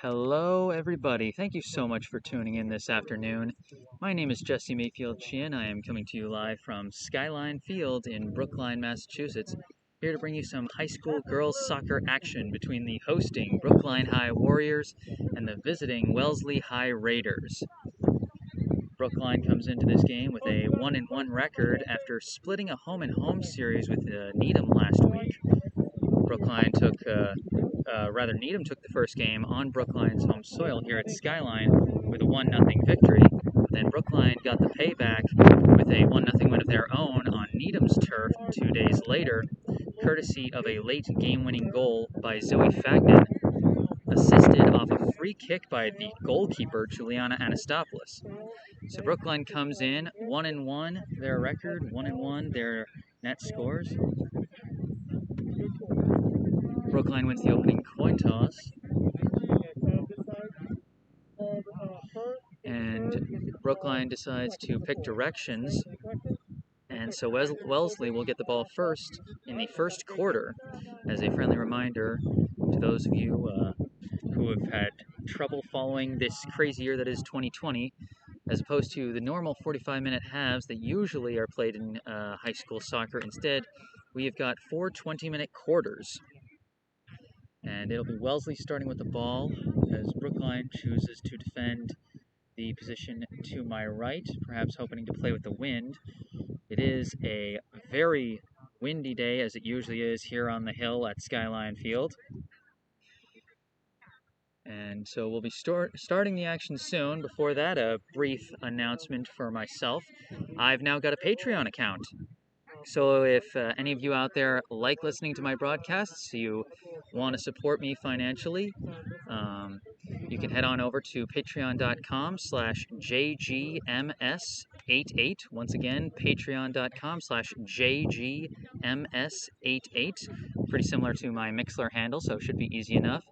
Hello, everybody. Thank you so much for tuning in this afternoon. My name is Jesse Mayfield-Sheehan. I am coming to you live from Skyline Field in Brookline, Massachusetts, here to bring you some high school girls soccer action between the hosting Brookline High Warriors and the visiting Wellesley High Raiders. Brookline comes into this game with a 1-1 record after splitting a home-and-home series with Needham last week. Needham took the first game on Brookline's home soil here at Skyline with a 1-0 victory. Then Brookline got the payback with a 1-0 win of their own on Needham's turf 2 days later, courtesy of a late game-winning goal by Zoe Fagnan, assisted off a free kick by the goalkeeper, Juliana Anastopoulos. So Brookline comes in 1-1, their record, 1-1, their net scores. Brookline wins the opening coin toss. And Brookline decides to pick directions. And so Wellesley will get the ball first in the first quarter. As a friendly reminder to those of you who have had trouble following this crazy year that is 2020, as opposed to the normal 45-minute halves that usually are played in high school soccer. Instead, we have got 4 20-minute quarters. And it'll be Wellesley starting with the ball as Brookline chooses to defend the position to my right, perhaps hoping to play with the wind. It is a very windy day, as it usually is here on the hill at Skyline Field. And so we'll be starting the action soon. Before that, a brief announcement for myself. I've now got a Patreon account. So if any of you out there like listening to my broadcasts, you want to support me financially, you can head on over to patreon.com/JGMS88. Once again, patreon.com/JGMS88. Pretty similar to my Mixlr handle, so it should be easy enough.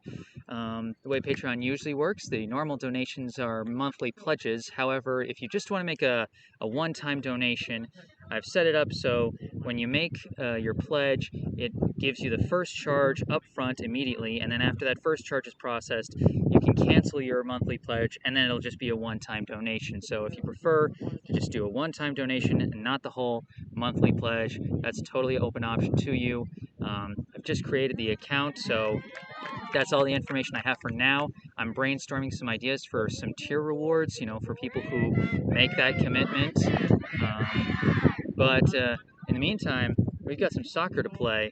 The way Patreon usually works, the normal donations are monthly pledges. However, if you just want to make a one-time donation, I've set it up so when you make your pledge, it gives you the first charge up front immediately, and then after that first charge is processed, you can cancel your monthly pledge, and then it'll just be a one-time donation. So if you prefer to just do a one-time donation and not the whole monthly pledge, that's a totally open option to you. I've just created the account, so that's all the information I have for now. I'm brainstorming some ideas for some tier rewards, for people who make that commitment. But in the meantime, we've got some soccer to play.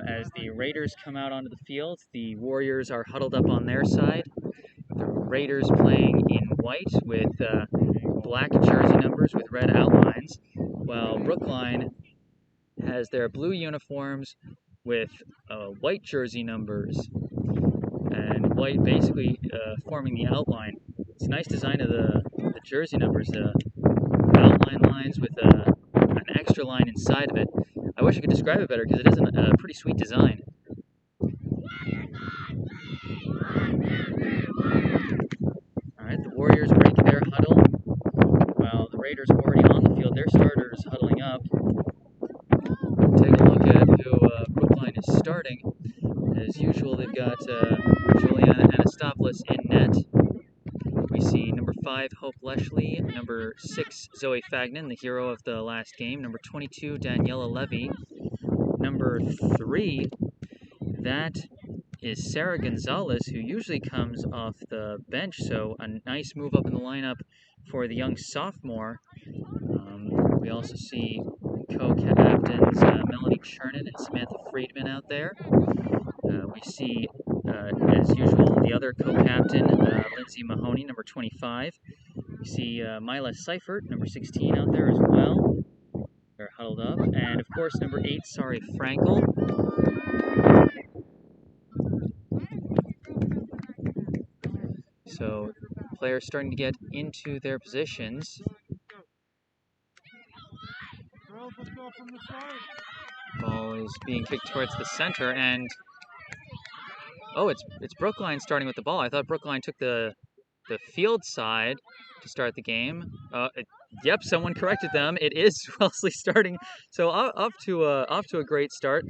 As the Raiders come out onto the field, the Warriors are huddled up on their side. The Raiders playing in white with black jersey numbers with red outlines, while Brookline has their blue uniforms with white jersey numbers and white basically forming the outline. It's a nice design of the jersey numbers, outline lines with an extra line inside of it. I wish I could describe it better because it is a pretty sweet design. Alright, the Warriors break their huddle while the Raiders are already on the field. Their starters huddling up. Take a look at who Brookline is starting. As usual, they've got Juliana Anastopoulos in net. We see number 5, Hope Leshley, number 6, Zoe Fagnan, the hero of the last game, number 22, Daniela Levy, number 3, that is Sarah Gonzalez, who usually comes off the bench, so a nice move up in the lineup for the young sophomore. We also see co-captains Melanie Chernin and Samantha Friedman out there. We see, as usual, the other co-captain, Lindsay Mahoney, number 25. We see Mila Seifert, number 16, out there as well. They're huddled up. And, of course, number 8, Sari Frankel. So, players starting to get into their positions. Ball is being kicked towards the center, and oh, it's Brookline starting with the ball. I thought Brookline took the field side to start the game. Yep, someone corrected them. It is Wellesley starting. So off to a great start.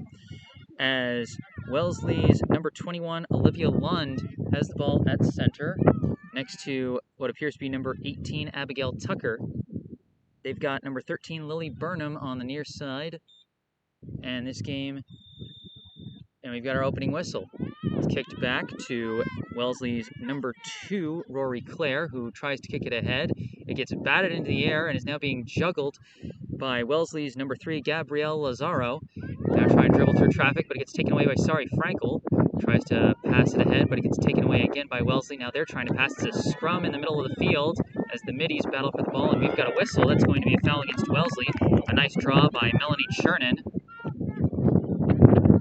as Wellesley's number 21, Olivia Lund, has the ball at center next to what appears to be number 18, Abigail Tucker. They've got number 13, Lily Burnham, on the near side. And this game, and we've got our opening whistle. It's kicked back to Wellesley's number 2, Rory Clare, who tries to kick it ahead. It gets batted into the air and is now being juggled by Wellesley's number 3, Gabrielle Lazaro. Now trying to dribble through traffic, but it gets taken away by Sari Frankel. Tries to pass it ahead, but it gets taken away again by Wellesley. Now they're trying to pass. It's a scrum in the middle of the field as the middies battle for the ball, and we've got a whistle. That's going to be a foul against Wellesley. A nice draw by Melanie Chernin.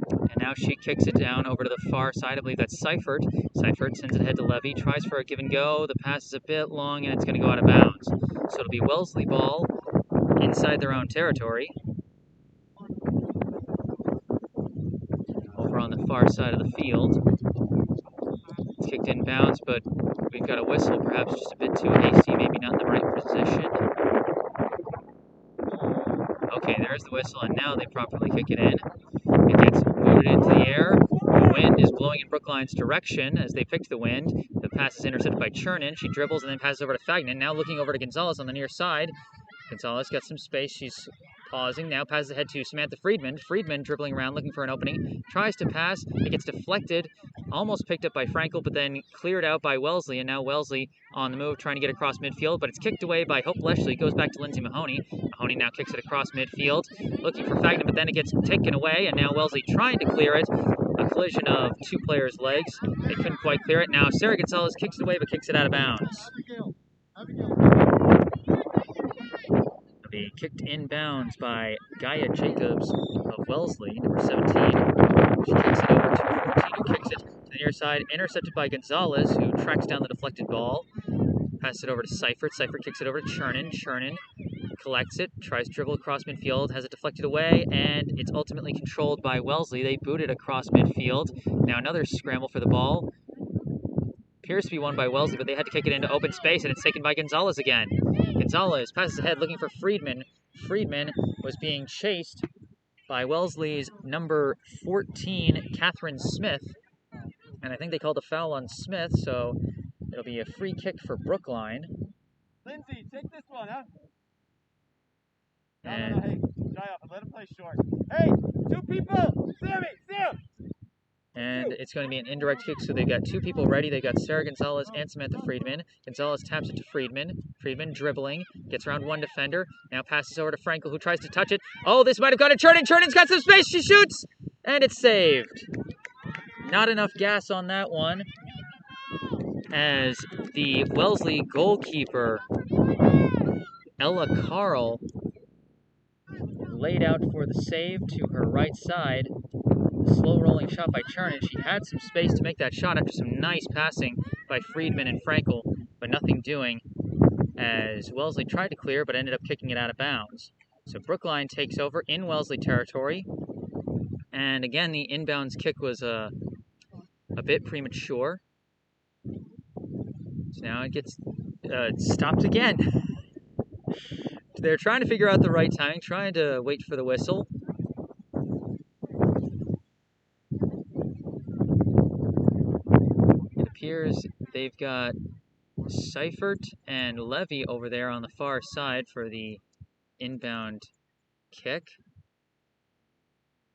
And now she kicks it down over to the far side. I believe that's Seifert. Seifert sends it ahead to Levy, tries for a give and go. The pass is a bit long, and it's going to go out of bounds. So it'll be Wellesley ball inside their own territory. Over on the far side of the field. It's kicked in bounds, but we've got a whistle, perhaps just a bit too hasty, maybe not in the right position. Okay, there's the whistle, and now they properly kick it in. It gets booted into the air. The wind is blowing in Brookline's direction as they picked the wind. The pass is intercepted by Chernin. She dribbles and then passes over to Fagnan. Now looking over to Gonzalez on the near side. Gonzalez got some space. She's pausing. Now passes ahead to Samantha Friedman. Friedman dribbling around looking for an opening. Tries to pass. It gets deflected. Almost picked up by Frankel, but then cleared out by Wellesley. And now Wellesley on the move trying to get across midfield, but it's kicked away by Hope Leshley. Goes back to Lindsay Mahoney. Mahoney now kicks it across midfield. Looking for Fagnan, but then it gets taken away. And now Wellesley trying to clear it. A collision of two players' legs. They couldn't quite clear it. Now Sarah Gonzalez kicks it away, but kicks it out of bounds. It'll be kicked in bounds by Gaia Jacobs of Wellesley, number 17. She kicks it over to 14, who kicks it to the near side. Intercepted by Gonzalez, who tracks down the deflected ball. Passes it over to Seifert. Seifert kicks it over to Chernin. Chernin collects it, tries to dribble across midfield, has it deflected away, and it's ultimately controlled by Wellesley. They boot it across midfield. Now another scramble for the ball. Appears to be won by Wellesley, but they had to kick it into open space, and it's taken by Gonzalez again. Gonzalez passes ahead looking for Friedman. Friedman was being chased by Wellesley's number 14, Catherine Smith. And I think they called a foul on Smith, so it'll be a free kick for Brookline. Lindsay, take this one, huh? And No, hey, dry off and let him play short. Hey, two people! Sammy, Sam! And it's going to be an indirect kick, so they've got two people ready. They've got Sarah Gonzalez and Samantha Friedman. Gonzalez taps it to Friedman. Friedman dribbling, gets around one defender. Now passes over to Frankel, who tries to touch it. Oh, this might have gone to Chernin. Chernin's got some space. She shoots, and it's saved. Not enough gas on that one, as the Wellesley goalkeeper, Ella Carl, laid out for the save to her right side. Slow rolling shot by Chernin. She had some space to make that shot after some nice passing by Friedman and Frankel, but nothing doing as Wellesley tried to clear but ended up kicking it out of bounds. So Brookline takes over in Wellesley territory. And again, the inbounds kick was a bit premature. So now it gets stopped again. They're trying to figure out the right timing, trying to wait for the whistle. It appears they've got Seifert and Levy over there on the far side for the inbound kick.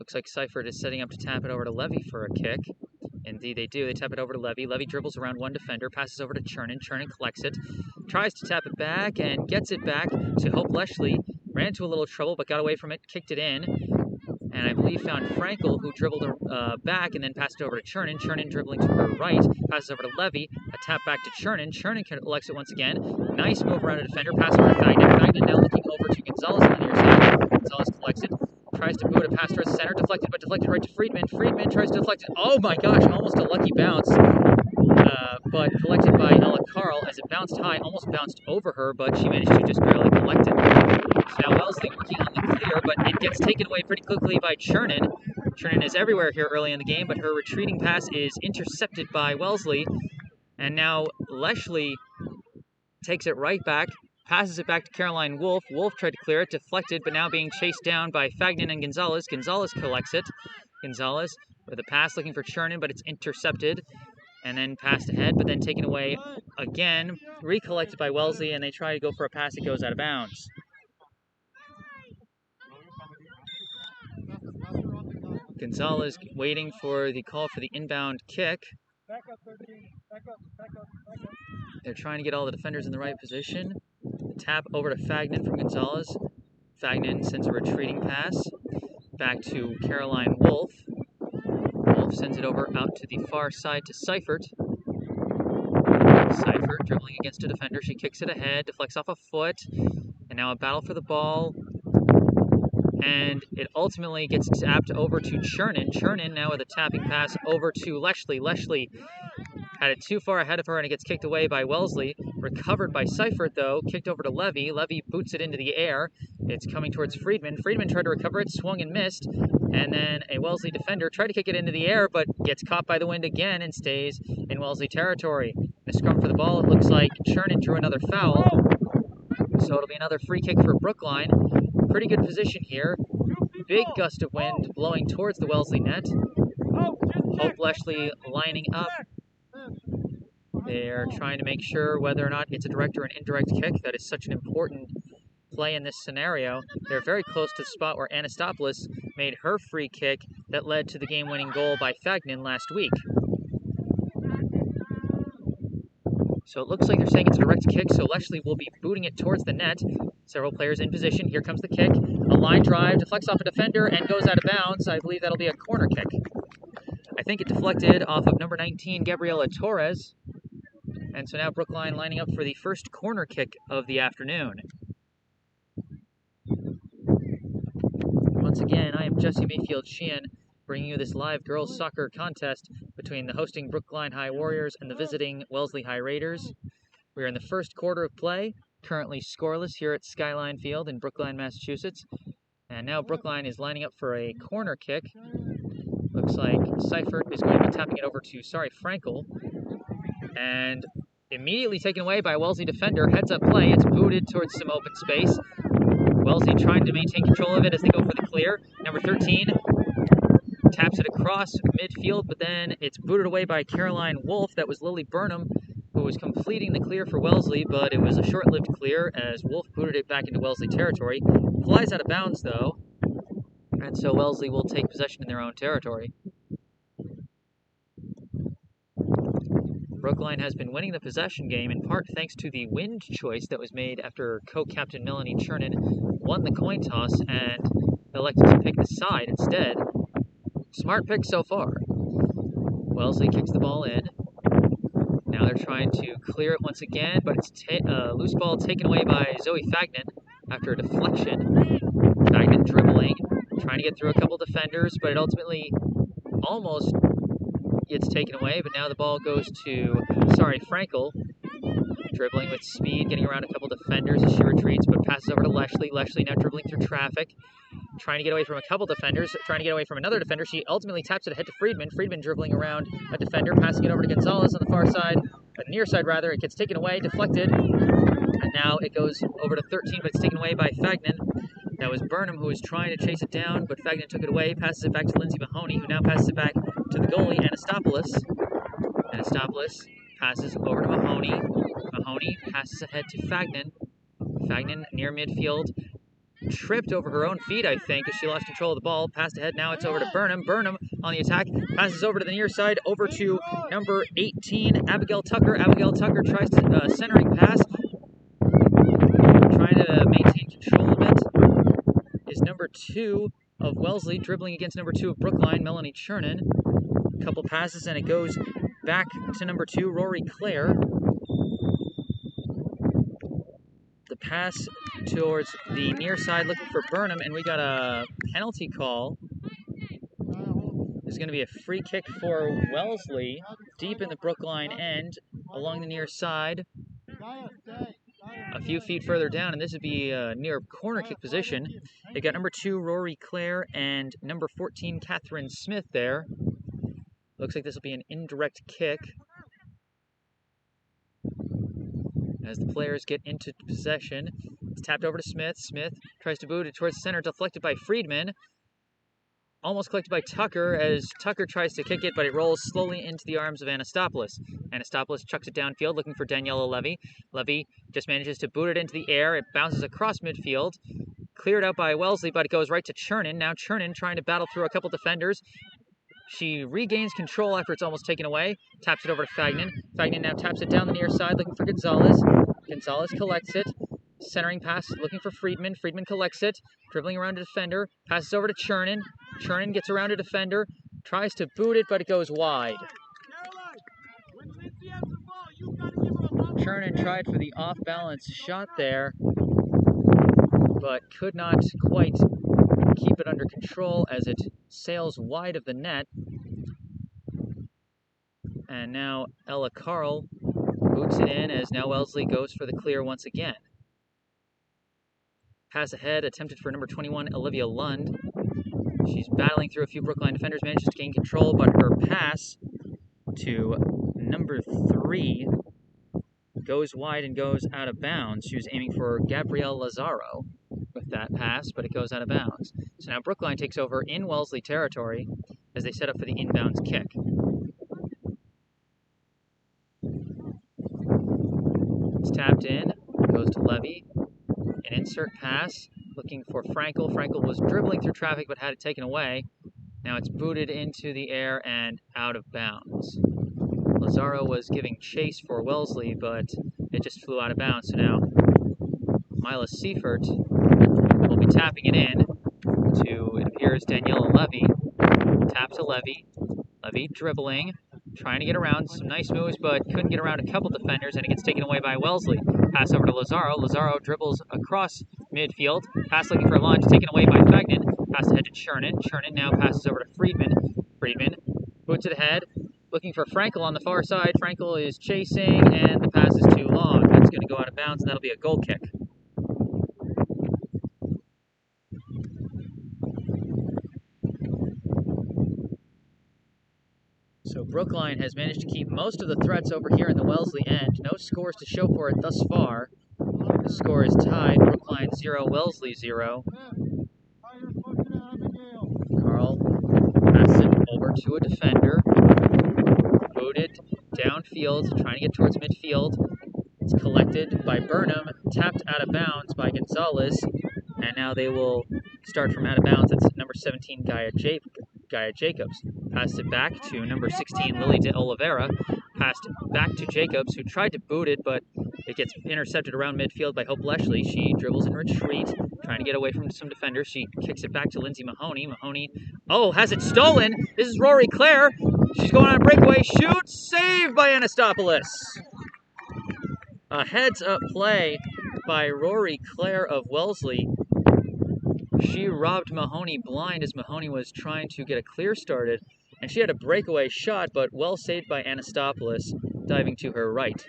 Looks like Seifert is setting up to tap it over to Levy for a kick. Indeed they do. They tap it over to Levy. Levy dribbles around one defender, passes over to Chernin. Chernin collects it, tries to tap it back, and gets it back to Hope Leshley. Ran into a little trouble, but got away from it, kicked it in. And I believe found Frankel, who dribbled back and then passed it over to Chernin. Chernin dribbling to her right, passes over to Levy. A tap back to Chernin. Chernin collects it once again. Nice move around a defender, pass over to Fagnan. Fagnan now looking over to Gonzalez on the near side. Gonzalez collects it. Tries to boot a pass towards the center, deflected, but deflected right to Friedman. Friedman tries to deflect it. Oh my gosh, almost a lucky bounce. But collected by Ella Carl as it bounced high, almost bounced over her, but she managed to just barely collect it. So now Wellesley working on the clear, but it gets taken away pretty quickly by Chernin. Chernin is everywhere here early in the game, but her retreating pass is intercepted by Wellesley. And now Leshley takes it right back. Passes it back to Caroline Wolf. Wolf tried to clear it, deflected, but now being chased down by Fagnan and Gonzalez. Gonzalez collects it. Gonzalez with a pass looking for Chernin, but it's intercepted. And then passed ahead, but then taken away again. Recollected by Wellesley, and they try to go for a pass that goes out of bounds. Gonzalez waiting for the call for the inbound kick. They're trying to get all the defenders in the right position. The tap over to Fagnan from Gonzalez. Fagnan sends a retreating pass back to Caroline Wolf. Wolf sends it over out to the far side to Seifert. Seifert dribbling against a defender. She kicks it ahead, deflects off a foot, and now a battle for the ball. And it ultimately gets tapped over to Chernin. Chernin now with a tapping pass over to Leshley. Leshley had it too far ahead of her, and it gets kicked away by Wellesley. Recovered by Seifert, though. Kicked over to Levy. Levy boots it into the air. It's coming towards Friedman. Friedman tried to recover it, swung and missed. And then a Wellesley defender tried to kick it into the air, but gets caught by the wind again and stays in Wellesley territory. The scrum for the ball, it looks like Chernin drew another foul. So it'll be another free kick for Brookline. Pretty good position here. Big gust of wind blowing towards the Wellesley net. Hope Leshley lining up. They're trying to make sure whether or not it's a direct or an indirect kick. That is such an important play in this scenario. They're very close to the spot where Anastopoulos made her free kick that led to the game-winning goal by Fagnan last week. So it looks like they're saying it's a direct kick, so Leshley will be booting it towards the net. Several players in position. Here comes the kick. A line drive, deflects off a defender, and goes out of bounds. I believe that'll be a corner kick. I think it deflected off of number 19, Gabriela Torres. And so now Brookline lining up for the first corner kick of the afternoon. Once again, I am Jesse Mayfield-Sheehan, bringing you this live girls soccer contest between the hosting Brookline High Warriors and the visiting Wellesley High Raiders. We are in the first quarter of play, currently scoreless here at Skyline Field in Brookline, Massachusetts. And now Brookline is lining up for a corner kick. Looks like Seifert is going to be tapping it over to, Frankel. And immediately taken away by a Wellesley defender. Heads up play. It's booted towards some open space. Wellesley trying to maintain control of it as they go for the clear. Number 13 taps it across midfield, but then it's booted away by Caroline Wolf. That was Lily Burnham, who was completing the clear for Wellesley, but it was a short-lived clear as Wolf booted it back into Wellesley territory. Flies out of bounds, though, and so Wellesley will take possession in their own territory. Brookline has been winning the possession game in part thanks to the wind choice that was made after co-captain Melanie Chernin won the coin toss and elected to pick the side instead. Smart pick so far. Wellesley kicks the ball in. Now they're trying to clear it once again, but it's loose ball taken away by Zoe Fagnan after a deflection. Fagnan dribbling, trying to get through a couple defenders, but it ultimately almost gets taken away, but now the ball goes to, Frankel. Dribbling with speed, getting around a couple defenders as she retreats, but passes over to Leshley. Leshley now dribbling through traffic, trying to get away from a couple defenders, trying to get away from another defender. She ultimately taps it ahead to Friedman. Friedman dribbling around a defender, passing it over to Gonzalez on the far side, near side rather. It gets taken away, deflected, and now it goes over to 13, but it's taken away by Fagnan. That was Burnham who was trying to chase it down, but Fagnan took it away, passes it back to Lindsay Mahoney, who now passes it back to the goalie, Anastopoulos. Anastopoulos passes over to Mahoney. Mahoney passes ahead to Fagnan. Fagnan near midfield. Tripped over her own feet, I think, as she lost control of the ball. Passed ahead, now it's over to Burnham. Burnham on the attack. Passes over to the near side, over to number 18, Abigail Tucker. Abigail Tucker tries to centering pass. Trying to maintain control of it is number 2 of Wellesley, dribbling against number 2 of Brookline, Melanie Chernin. A couple passes, and it goes back to number 2, Rory Clare. The pass towards the near side, looking for Burnham, and we got a penalty call. There's going to be a free kick for Wellesley, deep in the Brookline end, along the near side. A few feet further down, and this would be near corner kick position. They got number 2, Rory Clare, and number 14, Catherine Smith there. Looks like this will be an indirect kick. As the players get into possession, it's tapped over to Smith. Smith tries to boot it towards the center, deflected by Friedman. almost collected by Tucker as Tucker tries to kick it, but it rolls slowly into the arms of Anastopoulos. Anastopoulos chucks it downfield looking for Daniela Levy. Levy just manages to boot it into the air. It bounces across midfield. Cleared out by Wellesley, but it goes right to Chernin. Now Chernin trying to battle through a couple defenders. She regains control after it's almost taken away. Taps it over to Fagnan. Fagnan now taps it down the near side looking for Gonzalez. Gonzalez collects it. Centering pass looking for Friedman. Friedman collects it. Dribbling around a defender. Passes over to Chernin. Chernin gets around a defender. Tries to boot it, but it goes wide. Chernin tried for the off-balance shot there, but could not quite keep it under control as it sails wide of the net. And now Ella Carl boots it in as now Wellesley goes for the clear once again. Pass ahead, attempted for number 21, Olivia Lund. She's battling through a few Brookline defenders, manages to gain control, but her pass to number 3 goes wide and goes out of bounds. She was aiming for Gabrielle Lazaro with that pass, but it goes out of bounds. So now Brookline takes over in Wellesley territory as they set up for the inbounds kick. It's tapped in, goes to Levy. An insert pass, looking for Frankel. Frankel was dribbling through traffic but had it taken away. Now it's booted into the air and out of bounds. Lazaro was giving chase for Wellesley, but it just flew out of bounds. So now Mila Seifert will be tapping it in to, it appears, Daniela Levy. Tap to Levy. Levy dribbling, trying to get around. Some nice moves, but couldn't get around a couple defenders, and it gets taken away by Wellesley. Pass over to Lazaro. Lazaro dribbles across midfield. Pass looking for a launch, taken away by Fagnan. Pass ahead to Chernin. Chernin now passes over to Friedman. Friedman boots it ahead, looking for Frankel on the far side. Frankel is chasing, and the pass is too long. That's going to go out of bounds, and that'll be a goal kick. So Brookline has managed to keep most of the threats over here in the Wellesley end. No scores to show for it thus far. The score is tied, Brookline 0, Wellesley 0. Carl passes it over to a defender. Booted downfield, trying to get towards midfield. It's collected by Burnham, tapped out of bounds by Gonzalez, and now they will start from out of bounds. It's number 17, Gaia Jacobs. Passed it back to number 16, Lily de Oliveira. Passed it back to Jacobs, who tried to boot it, but it gets intercepted around midfield by Hope Leshley. She dribbles in retreat, trying to get away from some defenders. She kicks it back to Lindsay Mahoney. Mahoney, has it stolen. This is Rory Clare. She's going on a breakaway. Shoots, saved by Anastopoulos. A heads-up play by Rory Clare of Wellesley. She robbed Mahoney blind as Mahoney was trying to get a clear started, and she had a breakaway shot, but well saved by Anastopoulos, diving to her right.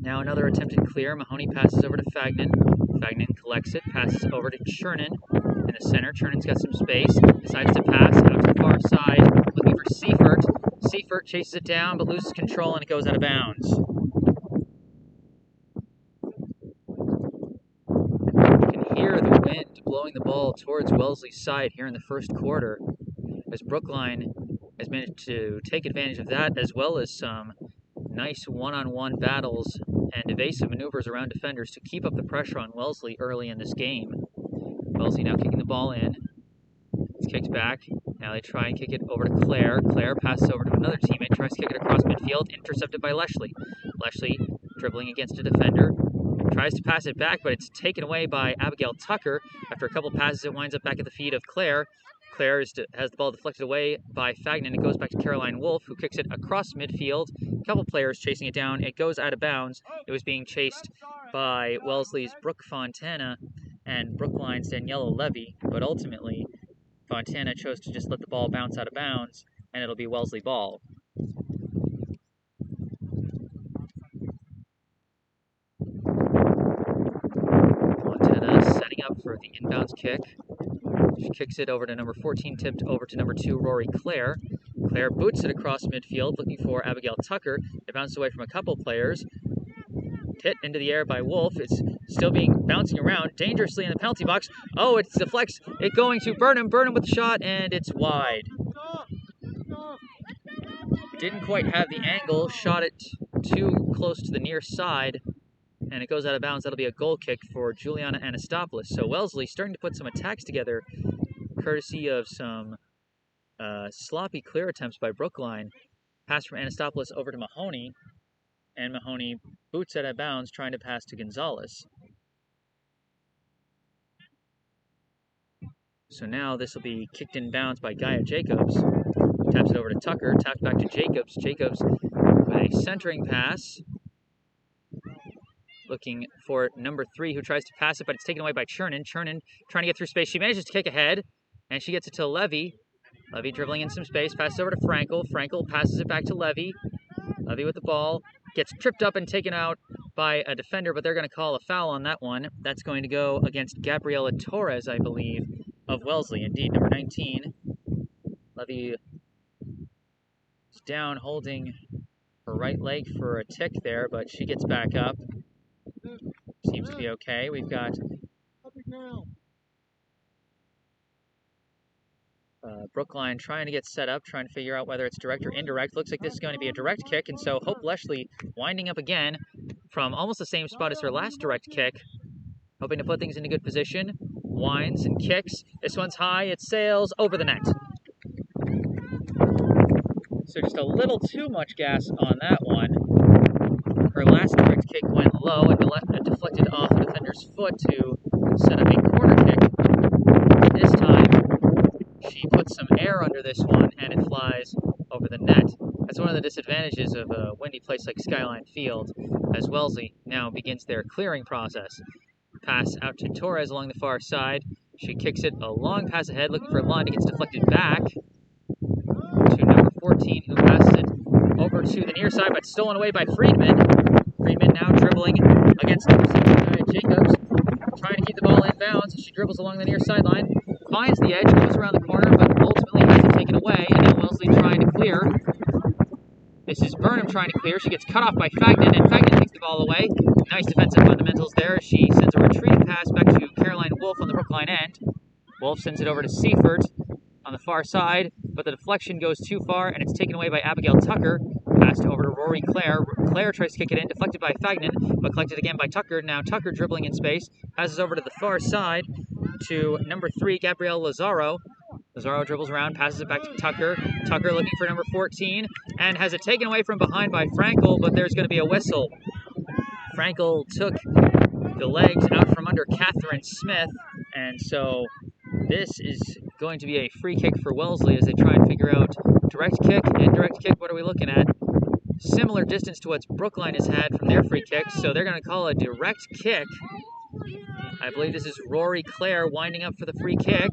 Now another attempted clear. Mahoney passes over to Fagnan. Fagnan collects it, passes over to Chernin in the center. Chernin's got some space, decides to pass out to the far side, looking for Seifert. Seifert chases it down, but loses control, and it goes out of bounds. Hear the wind blowing the ball towards Wellesley's side here in the first quarter, as Brookline has managed to take advantage of that, as well as some nice one-on-one battles and evasive maneuvers around defenders to keep up the pressure on Wellesley early in this game. Wellesley now kicking the ball in. It's kicked back. Now they try and kick it over to Claire. Claire passes over to another teammate, tries to kick it across midfield, intercepted by Leshley. Leshley dribbling against a defender. Tries to pass it back, but it's taken away by Abigail Tucker. After a couple passes, it winds up back at the feet of Claire. Claire has the ball deflected away by Fagnan. It goes back to Caroline Wolf, who kicks it across midfield. A couple players chasing it down. It goes out of bounds. It was being chased by Wellesley's Brooke Fontana and Brookline's Daniela Levy, but ultimately Fontana chose to just let the ball bounce out of bounds, and it'll be Wellesley ball. Setting up for the inbounds kick. She kicks it over to number 14, tipped over to number 2, Rory Clare. Clare boots it across midfield, looking for Abigail Tucker. It bounces away from a couple players. hit into the air by Wolf. It's still bouncing around dangerously in the penalty box. Oh, it deflects it going to Burnham. Burnham with the shot, and it's wide. Didn't quite have the angle, shot it too close to the near side, and it goes out of bounds. That'll be a goal kick for Juliana Anastopoulos. So Wellesley starting to put some attacks together, courtesy of some sloppy clear attempts by Brookline. Pass from Anastopoulos over to Mahoney, and Mahoney boots it out of bounds, trying to pass to Gonzalez. So now this will be kicked in bounds by Gaia Jacobs. Taps it over to Tucker, taps back to Jacobs. Jacobs with a centering pass. Looking for number 3, who tries to pass it, but it's taken away by Chernin. Chernin trying to get through space. She manages to kick ahead, and she gets it to Levy. Levy dribbling in some space, passes over to Frankel. Frankel passes it back to Levy. Levy with the ball. Gets tripped up and taken out by a defender, but they're going to call a foul on that one. That's going to go against Gabriela Torres, I believe, of Wellesley. Indeed, number 19. Levy is down, holding her right leg for a tick there, but she gets back up. Seems to be okay. We've got Brookline trying to get set up, trying to figure out whether it's direct or indirect. Looks like this is going to be a direct kick, and so Hope Leshley winding up again from almost the same spot as her last direct kick, hoping to put things in a good position. Winds and kicks. This one's high. It sails over the net. So just a little too much gas on that one. Her last direct kick went low and deflected off the defender's foot to set up a corner kick. This time, she puts some air under this one, and it flies over the net. That's one of the disadvantages of a windy place like Skyline Field, as Wellesley now begins their clearing process. Pass out to Torres along the far side. She kicks it a long pass ahead, looking for Lund. It gets deflected back to number 14, who passes it over to the near side, but stolen away by Friedman. Friedman now dribbling against number 7, Jacobs, trying to keep the ball in bounds. She dribbles along the near sideline, finds the edge, goes around the corner, but ultimately has it taken away, and now Wellesley trying to clear. This is Burnham trying to clear. She gets cut off by Fagnan, and Fagnan takes the ball away. Nice defensive fundamentals there. She sends a retreating pass back to Caroline Wolf on the Brookline end. Wolf sends it over to Seifert on the far side, but the deflection goes too far, and it's taken away by Abigail Tucker. Passed over to Rory Clare. Clare tries to kick it in, deflected by Fagnan, but collected again by Tucker. Now Tucker dribbling in space, passes over to the far side to number 3, Gabrielle Lazaro. Lazaro dribbles around, passes it back to Tucker. Tucker looking for number 14, and has it taken away from behind by Frankel, but there's going to be a whistle. Frankel took the legs out from under Catherine Smith, and so this is going to be a free kick for Wellesley as they try and figure out direct kick, indirect kick. What are we looking at? Similar distance to what Brookline has had from their free kicks, so they're going to call a direct kick. I believe this is Rory Clare winding up for the free kick.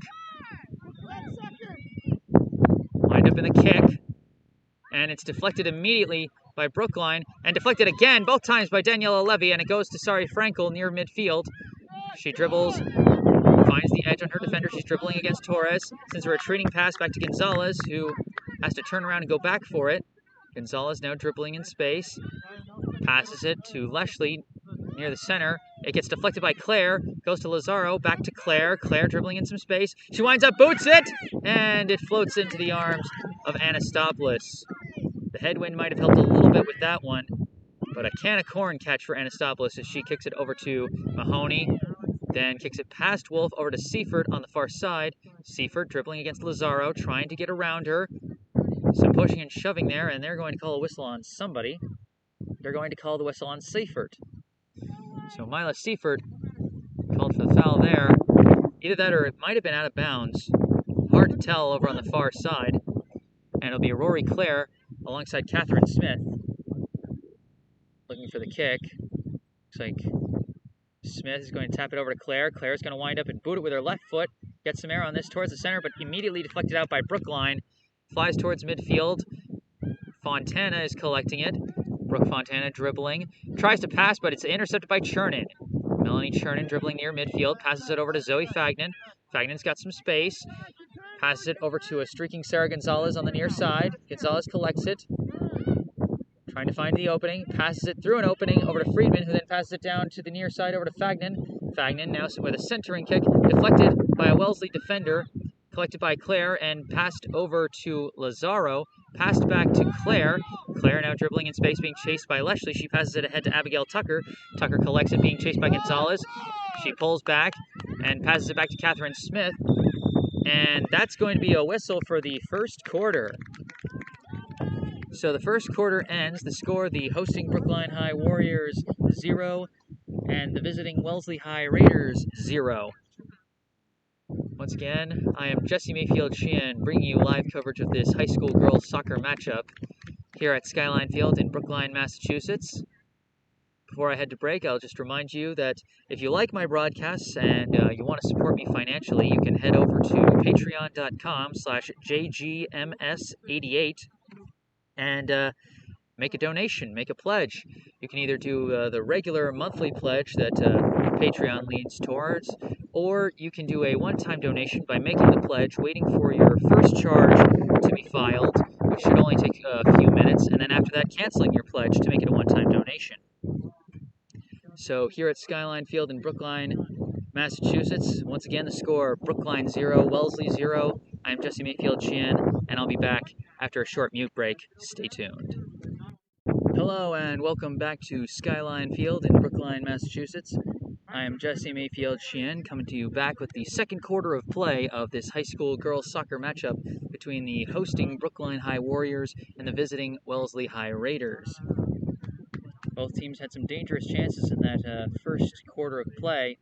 Wind up in the kick, and it's deflected immediately by Brookline, and deflected again, both times by Daniela Levy, and it goes to Sari Frankel near midfield. She dribbles, finds the edge on her defender. She's dribbling against Torres, sends a retreating pass back to Gonzalez, who has to turn around and go back for it. Gonzalez now dribbling in space, passes it to Leshley near the center. It gets deflected by Clare, goes to Lazaro, back to Clare. Clare dribbling in some space. She winds up, boots it, and it floats into the arms of Anastopoulos. The headwind might have helped a little bit with that one, but a can of corn catch for Anastopoulos as she kicks it over to Mahoney, then kicks it past Wolf over to Seifert on the far side. Seifert dribbling against Lazaro, trying to get around her. Some pushing and shoving there, and they're going to call a whistle on somebody. They're going to call the whistle on Seifert. So Mila Seifert called for the foul there. Either that or it might have been out of bounds. Hard to tell over on the far side. And it'll be Rory Clare alongside Catherine Smith looking for the kick. Looks like Smith is going to tap it over to Clare. Clare's going to wind up and boot it with her left foot. Get some air on this towards the center, but immediately deflected out by Brookline. Flies towards midfield. Fontana is collecting it. Brooke Fontana dribbling. Tries to pass, but it's intercepted by Chernin. Melanie Chernin dribbling near midfield. Passes it over to Zoe Fagnan. Fagnan's got some space. Passes it over to a streaking Sarah Gonzalez on the near side. Gonzalez collects it. trying to find the opening, passes it through an opening over to Friedman, who then passes it down to the near side over to Fagnan. Fagnan now with a centering kick, deflected by a Wellesley defender, collected by Claire, and passed over to Lazaro, passed back to Claire. Claire now dribbling in space, being chased by Leshley. She passes it ahead to Abigail Tucker. Tucker collects it, being chased by Gonzalez. She pulls back and passes it back to Catherine Smith. And that's going to be a whistle for the first quarter. So the first quarter ends. The score, the hosting Brookline High Warriors 0 and the visiting Wellesley High Raiders 0. Once again, I am Jesse Mayfield-Sheehan, bringing you live coverage of this high school girls soccer matchup here at Skyline Field in Brookline, Massachusetts. Before I head to break, I'll just remind you that if you like my broadcasts and you want to support me financially, you can head over to patreon.com/JGMS88 and make a donation, make a pledge. You can either do the regular monthly pledge that Patreon leans towards, or you can do a one-time donation by making the pledge, waiting for your first charge to be filed, which should only take a few minutes, and then after that, canceling your pledge to make it a one-time donation. So here at Skyline Field in Brookline, Massachusetts, once again the score, Brookline 0, Wellesley 0. I'm Jesse Mayfield-Sheehan, and I'll be back after a short mute break. Stay tuned. Hello and welcome back to Skyline Field in Brookline, Massachusetts. I am Jesse Mayfield-Sheehan, coming to you back with the second quarter of play of this high school girls soccer matchup between the hosting Brookline High Warriors and the visiting Wellesley High Raiders. Both teams had some dangerous chances in that first quarter of play,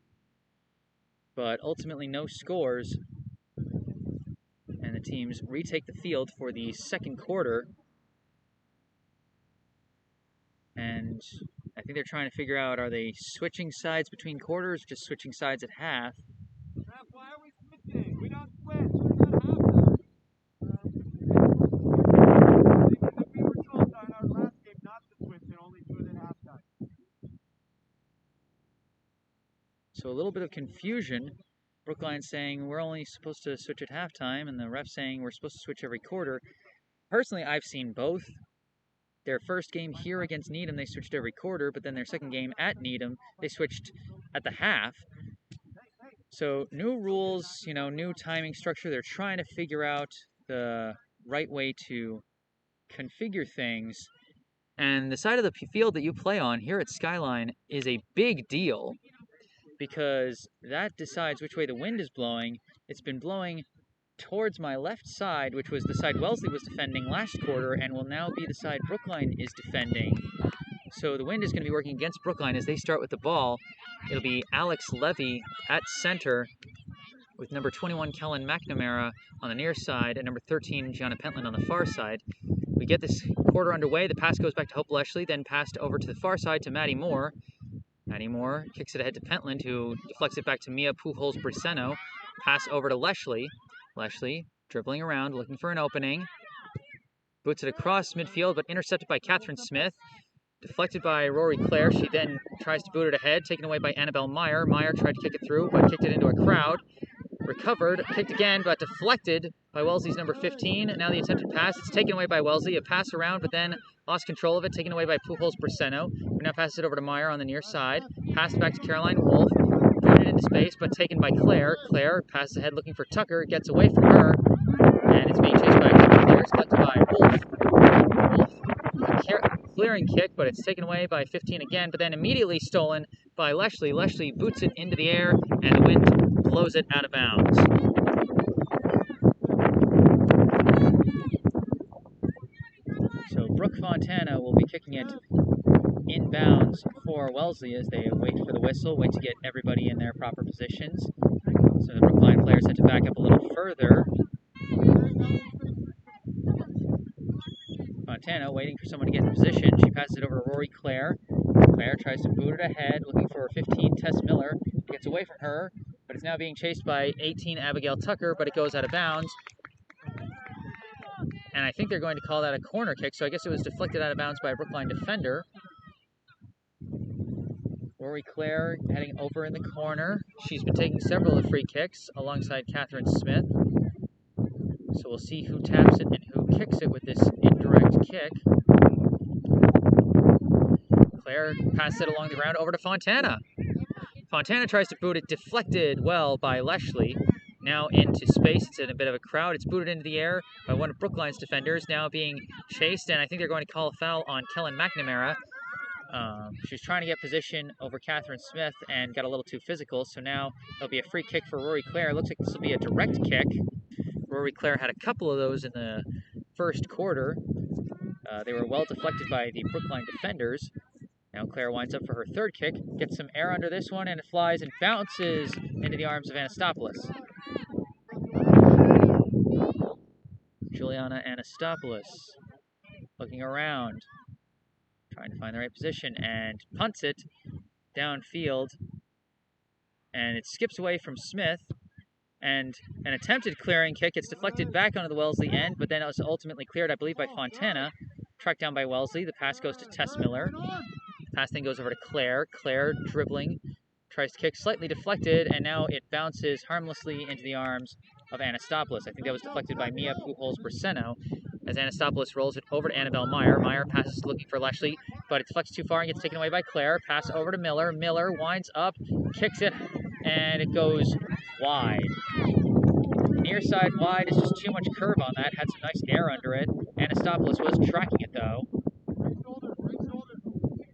but ultimately no scores, and the teams retake the field for the second quarter. And I think they're trying to figure out, are they switching sides between quarters, or just switching sides at half? Why are we switching? We don't switch. We're not halftime. We were told on our last game not to switch and only do it at halftime. So a little bit of confusion. Brookline saying we're only supposed to switch at halftime, and the ref saying we're supposed to switch every quarter. Personally, I've seen both. Their first game here against Needham, they switched every quarter, but then their second game at Needham, they switched at the half. So new rules, new timing structure. They're trying to figure out the right way to configure things. And the side of the field that you play on here at Skyline is a big deal because that decides which way the wind is blowing. It's been blowing towards my left side, which was the side Wellesley was defending last quarter, and will now be the side Brookline is defending. So the wind is going to be working against Brookline as they start with the ball. It'll be Alex Levy at center with number 21 Kellen McNamara on the near side and number 13 Gianna Pentland on the far side. We get this quarter underway. The pass goes back to Hope Leshley, then passed over to the far side to Maddie Moore. Maddie Moore kicks it ahead to Pentland, who deflects it back to Mia Pujols-Briseno. Pass over to Leshley. Leshley dribbling around, looking for an opening. Boots it across midfield, but intercepted by Catherine Smith. Deflected by Rory Clare. She then tries to boot it ahead, taken away by Annabelle Meyer. Meyer tried to kick it through, but kicked it into a crowd. Recovered, kicked again, but deflected by Wellesley's number 15. And now the attempted pass. It's taken away by Wellesley. A pass around, but then lost control of it, taken away by Pujols-Briseno. We now pass it over to Meyer on the near side. Passed back to Caroline Wolf. Booted into space, but taken by Claire. Claire passes ahead looking for Tucker, gets away from her, and it's being chased by Claire. It's collected by Wolf. Wolf, clearing kick, but it's taken away by 15 again, but then immediately stolen by Leshley. Leshley boots it into the air, and the wind blows it out of bounds. So Brooke Fontana will be kicking it inbounds for Wellesley as they wait for the whistle, wait to get everybody in their proper positions. So the Brookline players had to back up a little further. Fontana waiting for someone to get in position. She passes it over to Rory Clare. Clare tries to boot it ahead, looking for 15 Tess Miller. Gets away from her, but it's now being chased by 18 Abigail Tucker, but it goes out of bounds. And I think they're going to call that a corner kick, so I guess it was deflected out of bounds by a Brookline defender. Rory Clare heading over in the corner. She's been taking several of the free kicks alongside Catherine Smith. So we'll see who taps it and who kicks it with this indirect kick. Claire passes it along the ground over to Fontana. Fontana tries to boot it, deflected well by Wellesley. Now into space. It's in a bit of a crowd. It's booted into the air by one of Brookline's defenders, now being chased, and I think they're going to call a foul on Kellen McNamara. She's trying to get position over Catherine Smith and got a little too physical, so now there'll be a free kick for Rory Clare. Looks like this will be a direct kick. Rory Clare had a couple of those in the first quarter. They were well deflected by the Brookline defenders. Now Claire winds up for her third kick, gets some air under this one, and it flies and bounces into the arms of Anastopoulos. Juliana Anastopoulos looking around, trying to find the right position, and punts it downfield. And it skips away from Smith, and an attempted clearing kick. It's deflected back onto the Wellesley end, but then it was ultimately cleared, I believe, by Fontana. Tracked down by Wellesley. The pass goes to Tess Miller. Pass then goes over to Claire. Claire dribbling, tries to kick, slightly deflected, and now it bounces harmlessly into the arms of Anastopoulos. I think that was deflected by Mia Pujols-Braceno as Anastopoulos rolls it over to Annabelle Meyer. Meyer passes looking for Wellesley, but it deflects too far and gets taken away by Claire. Pass over to Miller. Miller winds up, kicks it, and it goes wide. Near side wide is just too much curve on that. Had some nice air under it. Anastopoulos was tracking it though.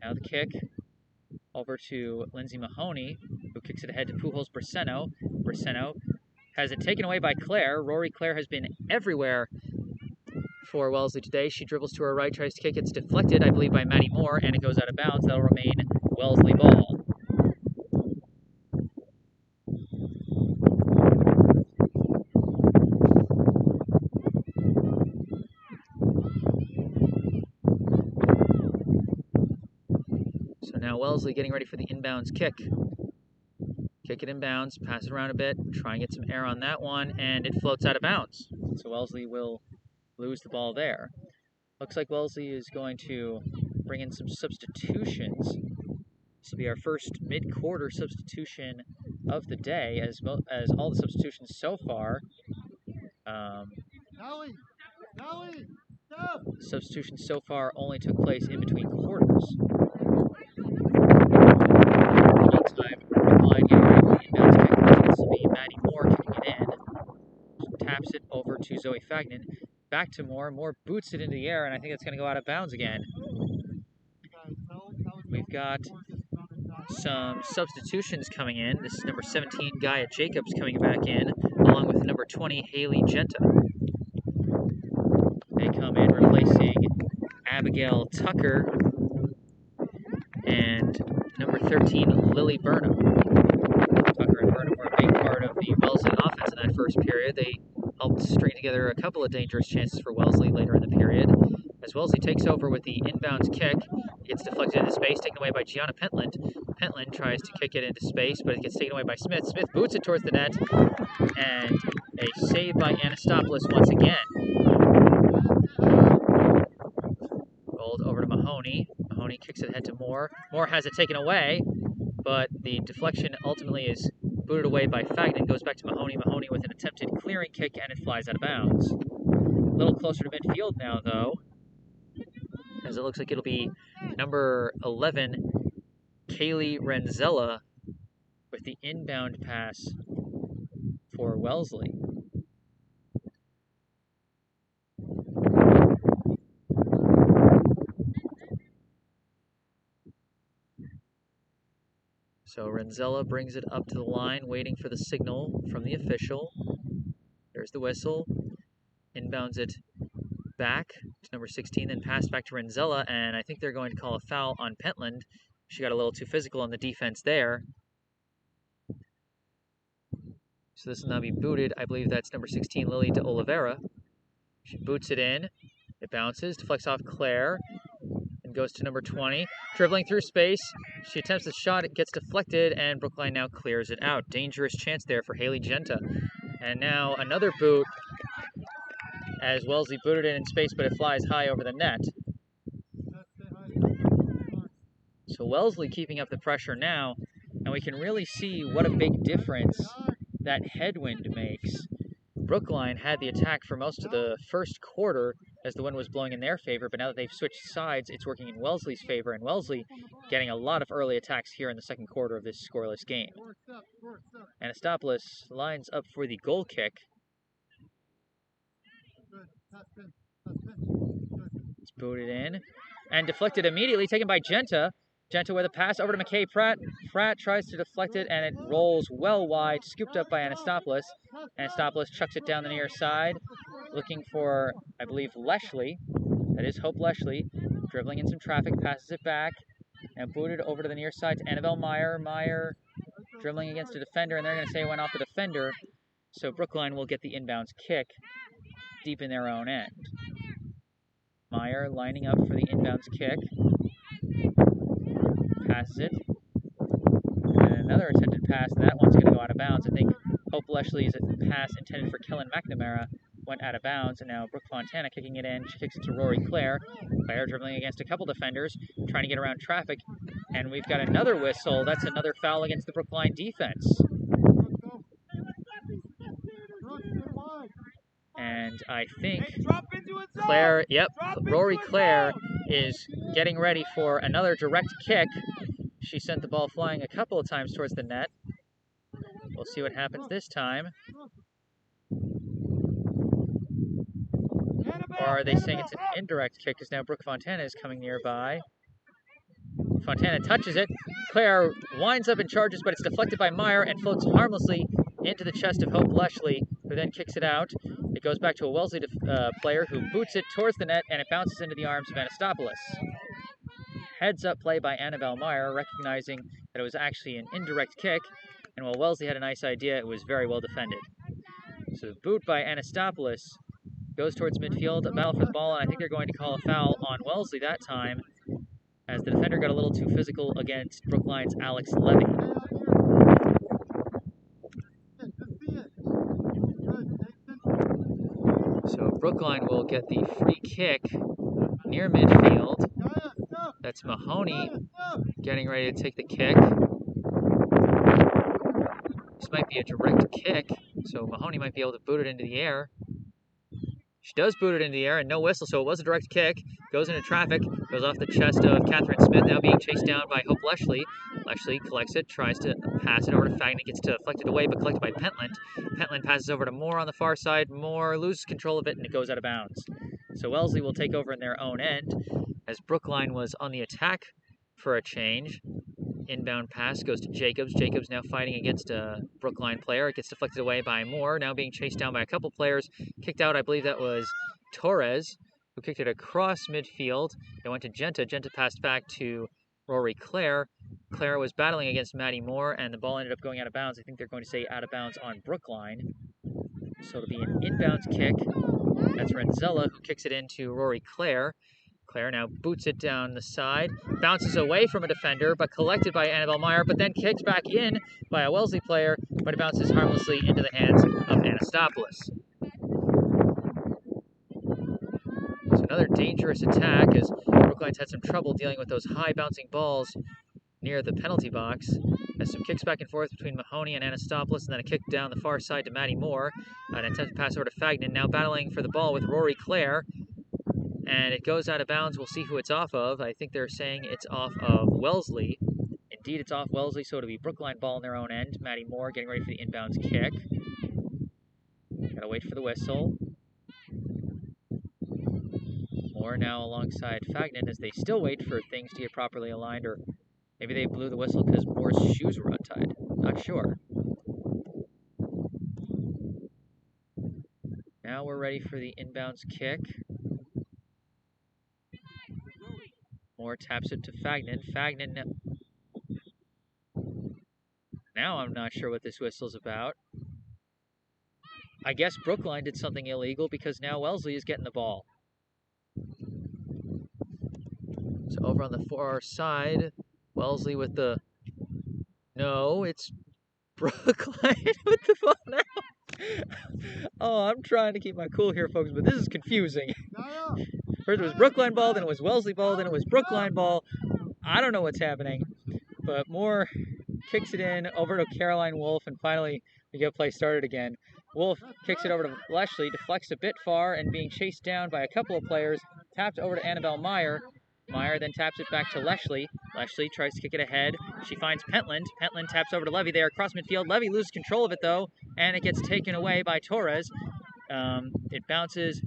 Now the kick over to Lindsay Mahoney, who kicks it ahead to Pujols-Braceno. Braceno has it taken away by Claire. Rory Clare has been everywhere for Wellesley today. She dribbles to her right, tries to kick. It's deflected, I believe, by Maddie Moore, and it goes out of bounds. That'll remain Wellesley ball. So now Wellesley getting ready for the inbounds kick. Kick it inbounds, pass it around a bit, try and get some air on that one, and it floats out of bounds. So Wellesley will lose the ball there. Looks like Wellesley is going to bring in some substitutions. This will be our first mid-quarter substitution of the day, as all the substitutions so far. Substitutions so far only took place in between quarters. Meantime, Brookline getting ready for the inbounds kick. This will be Maddie Moore kicking it in. Taps it over to Zoe Fagnan. Back to Moore. Moore boots it into the air, and I think it's going to go out of bounds again. We've got some substitutions coming in. This is number 17, Gaia Jacobs, coming back in, along with number 20, Haley Genta. They come in replacing Abigail Tucker and number 13, Lily Burnham. Tucker and Burnham were a big part of the Wellesley offense in that first period. They helped string together a couple of dangerous chances for Wellesley later in the period. As Wellesley takes over with the inbounds kick, it gets deflected into space, taken away by Gianna Pentland. Pentland tries to kick it into space, but it gets taken away by Smith. Smith boots it towards the net, and a save by Anastopoulos once again. Rolled over to Mahoney. Mahoney kicks it ahead to Moore. Moore has it taken away, but the deflection ultimately is booted away by Fagnan. Goes back to Mahoney. Mahoney with an attempted clearing kick, and it flies out of bounds. A little closer to midfield now, though, as it looks like it'll be number 11, Kaylee Renzella, with the inbound pass for Wellesley. So Renzella brings it up to the line, waiting for the signal from the official. There's the whistle. Inbounds it back to number 16, then passed back to Renzella, and I think they're going to call a foul on Pentland. She got a little too physical on the defense there. So this will now be booted. I believe that's number 16, Lily de Oliveira. She boots it in. It bounces, deflects off Claire, and goes to number 20. Dribbling through space. She attempts the shot. It gets deflected, and Brookline now clears it out. Dangerous chance there for Haley Genta. And now another boot, as Wellesley booted it in space, but it flies high over the net. So Wellesley keeping up the pressure now, and we can really see what a big difference that headwind makes. Brookline had the attack for most of the first quarter as the wind was blowing in their favor, but now that they've switched sides, it's working in Wellesley's favor, and Wellesley getting a lot of early attacks here in the second quarter of this scoreless game. Anastopoulos lines up for the goal kick. It's booted in and deflected immediately, taken by Genta. Genta with a pass over to McKay Pratt. Pratt tries to deflect it, and it rolls well wide, scooped up by Anastopoulos. Anastopoulos chucks it down the near side, looking for, I believe, Leshley. That is Hope Leshley, dribbling in some traffic, passes it back, and booted over to the near side to Annabelle Meyer. Meyer dribbling against a defender, and they're going to say it went off the defender, so Brookline will get the inbounds kick deep in their own end. Meyer lining up for the inbounds kick. Passes it. And another attempted pass, and that one's going to go out of bounds. I think Hope Leshley's pass intended for Kellen McNamara went out of bounds, and now Brooke Fontana kicking it in. She kicks it to Rory Clare. Clare dribbling against a couple defenders, trying to get around traffic. And we've got another whistle. That's another foul against the Brookline defense. And I think Clare, Rory Clare is getting ready for another direct kick. She sent the ball flying a couple of times towards the net. We'll see what happens this time. Or are they saying it's an indirect kick because now Brooke Fontana is coming nearby. Fontana touches it. Clare winds up and charges, but it's deflected by Meyer and floats harmlessly into the chest of Hope Leshley, who then kicks it out. It goes back to a Wellesley player who boots it towards the net, and it bounces into the arms of Anastopoulos. Heads-up play by Annabelle Meyer, recognizing that it was actually an indirect kick, and while Wellesley had a nice idea, it was very well defended. So the boot by Anastopoulos goes towards midfield, a battle for the ball, and I think they're going to call a foul on Wellesley that time, as the defender got a little too physical against Brookline's Alex Levy. So Brookline will get the free kick near midfield. That's Mahoney getting ready to take the kick. This might be a direct kick, so Mahoney might be able to boot it into the air. She does boot it into the air and no whistle, so it was a direct kick. Goes into traffic, goes off the chest of Catherine Smith, now being chased down by Hope Leshley. Leshley collects it, tries to pass it over to Fagnan, gets deflected away, but collected by Pentland. Pentland passes over to Moore on the far side. Moore loses control of it, and it goes out of bounds. So Wellesley will take over in their own end, as Brookline was on the attack for a change. Inbound pass goes to Jacobs. Jacobs now fighting against a Brookline player. It gets deflected away by Moore, now being chased down by a couple players. Kicked out, I believe that was Torres, who kicked it across midfield. It went to Genta. Genta passed back to Rory Clare. Clare was battling against Maddie Moore, and the ball ended up going out of bounds. I think they're going to say out of bounds on Brookline. So it'll be an inbounds kick. That's Renzella, who kicks it into Rory Clare. Clare now boots it down the side, bounces away from a defender, but collected by Annabelle Meyer, but then kicked back in by a Wellesley player, but it bounces harmlessly into the hands of Anastopoulos. It's another dangerous attack, as Brookline's had some trouble dealing with those high bouncing balls near the penalty box. Has some kicks back and forth between Mahoney and Anastopoulos, and then a kick down the far side to Maddie Moore. An attempt to pass over to Fagnan, now battling for the ball with Rory Clare. And it goes out of bounds. We'll see who it's off of. I think they're saying it's off of Wellesley. Indeed, it's off Wellesley, so it'll be Brookline ball in their own end. Maddie Moore getting ready for the inbounds kick. Gotta wait for the whistle. Moore now alongside Fagnan as they still wait for things to get properly aligned, or maybe they blew the whistle because Moore's shoes were untied. Not sure. Now we're ready for the inbounds kick. Moore taps it to Fagnan. Fagnan. Now I'm not sure what this whistle's about. I guess Brookline did something illegal because now Wellesley is getting the ball. So over on the far side, Wellesley with the... No, it's Brookline with the ball now. Oh, I'm trying to keep my cool here, folks, but this is confusing. First it was Brookline ball, then it was Wellesley ball, then it was Brookline ball. I don't know what's happening, but Moore kicks it in over to Caroline Wolf, and finally we get play started again. Wolf kicks it over to Leshley, deflects a bit far, and being chased down by a couple of players, tapped over to Annabelle Meyer. Meyer then taps it back to Leshley. Leshley tries to kick it ahead. She finds Pentland. Pentland taps over to Levy there across midfield. Levy loses control of it, though, and it gets taken away by Torres. It bounces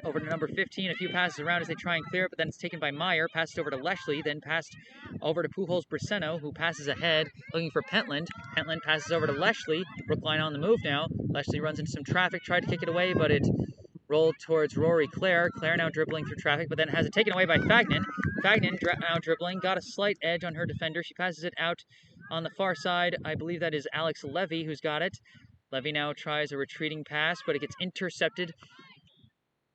over to number 15, a few passes around as they try and clear it, but then it's taken by Meyer, passed over to Leshley, then passed over to Pujols-Braceno, who passes ahead, looking for Pentland. Pentland passes over to Leshley. Brookline on the move now. Leshley runs into some traffic, tried to kick it away, but it rolled towards Rory Clare. Clare now dribbling through traffic, but then has it taken away by Fagnan. Fagnan now dribbling, got a slight edge on her defender. She passes it out on the far side. I believe that is Alex Levy who's got it. Levy now tries a retreating pass, but it gets intercepted.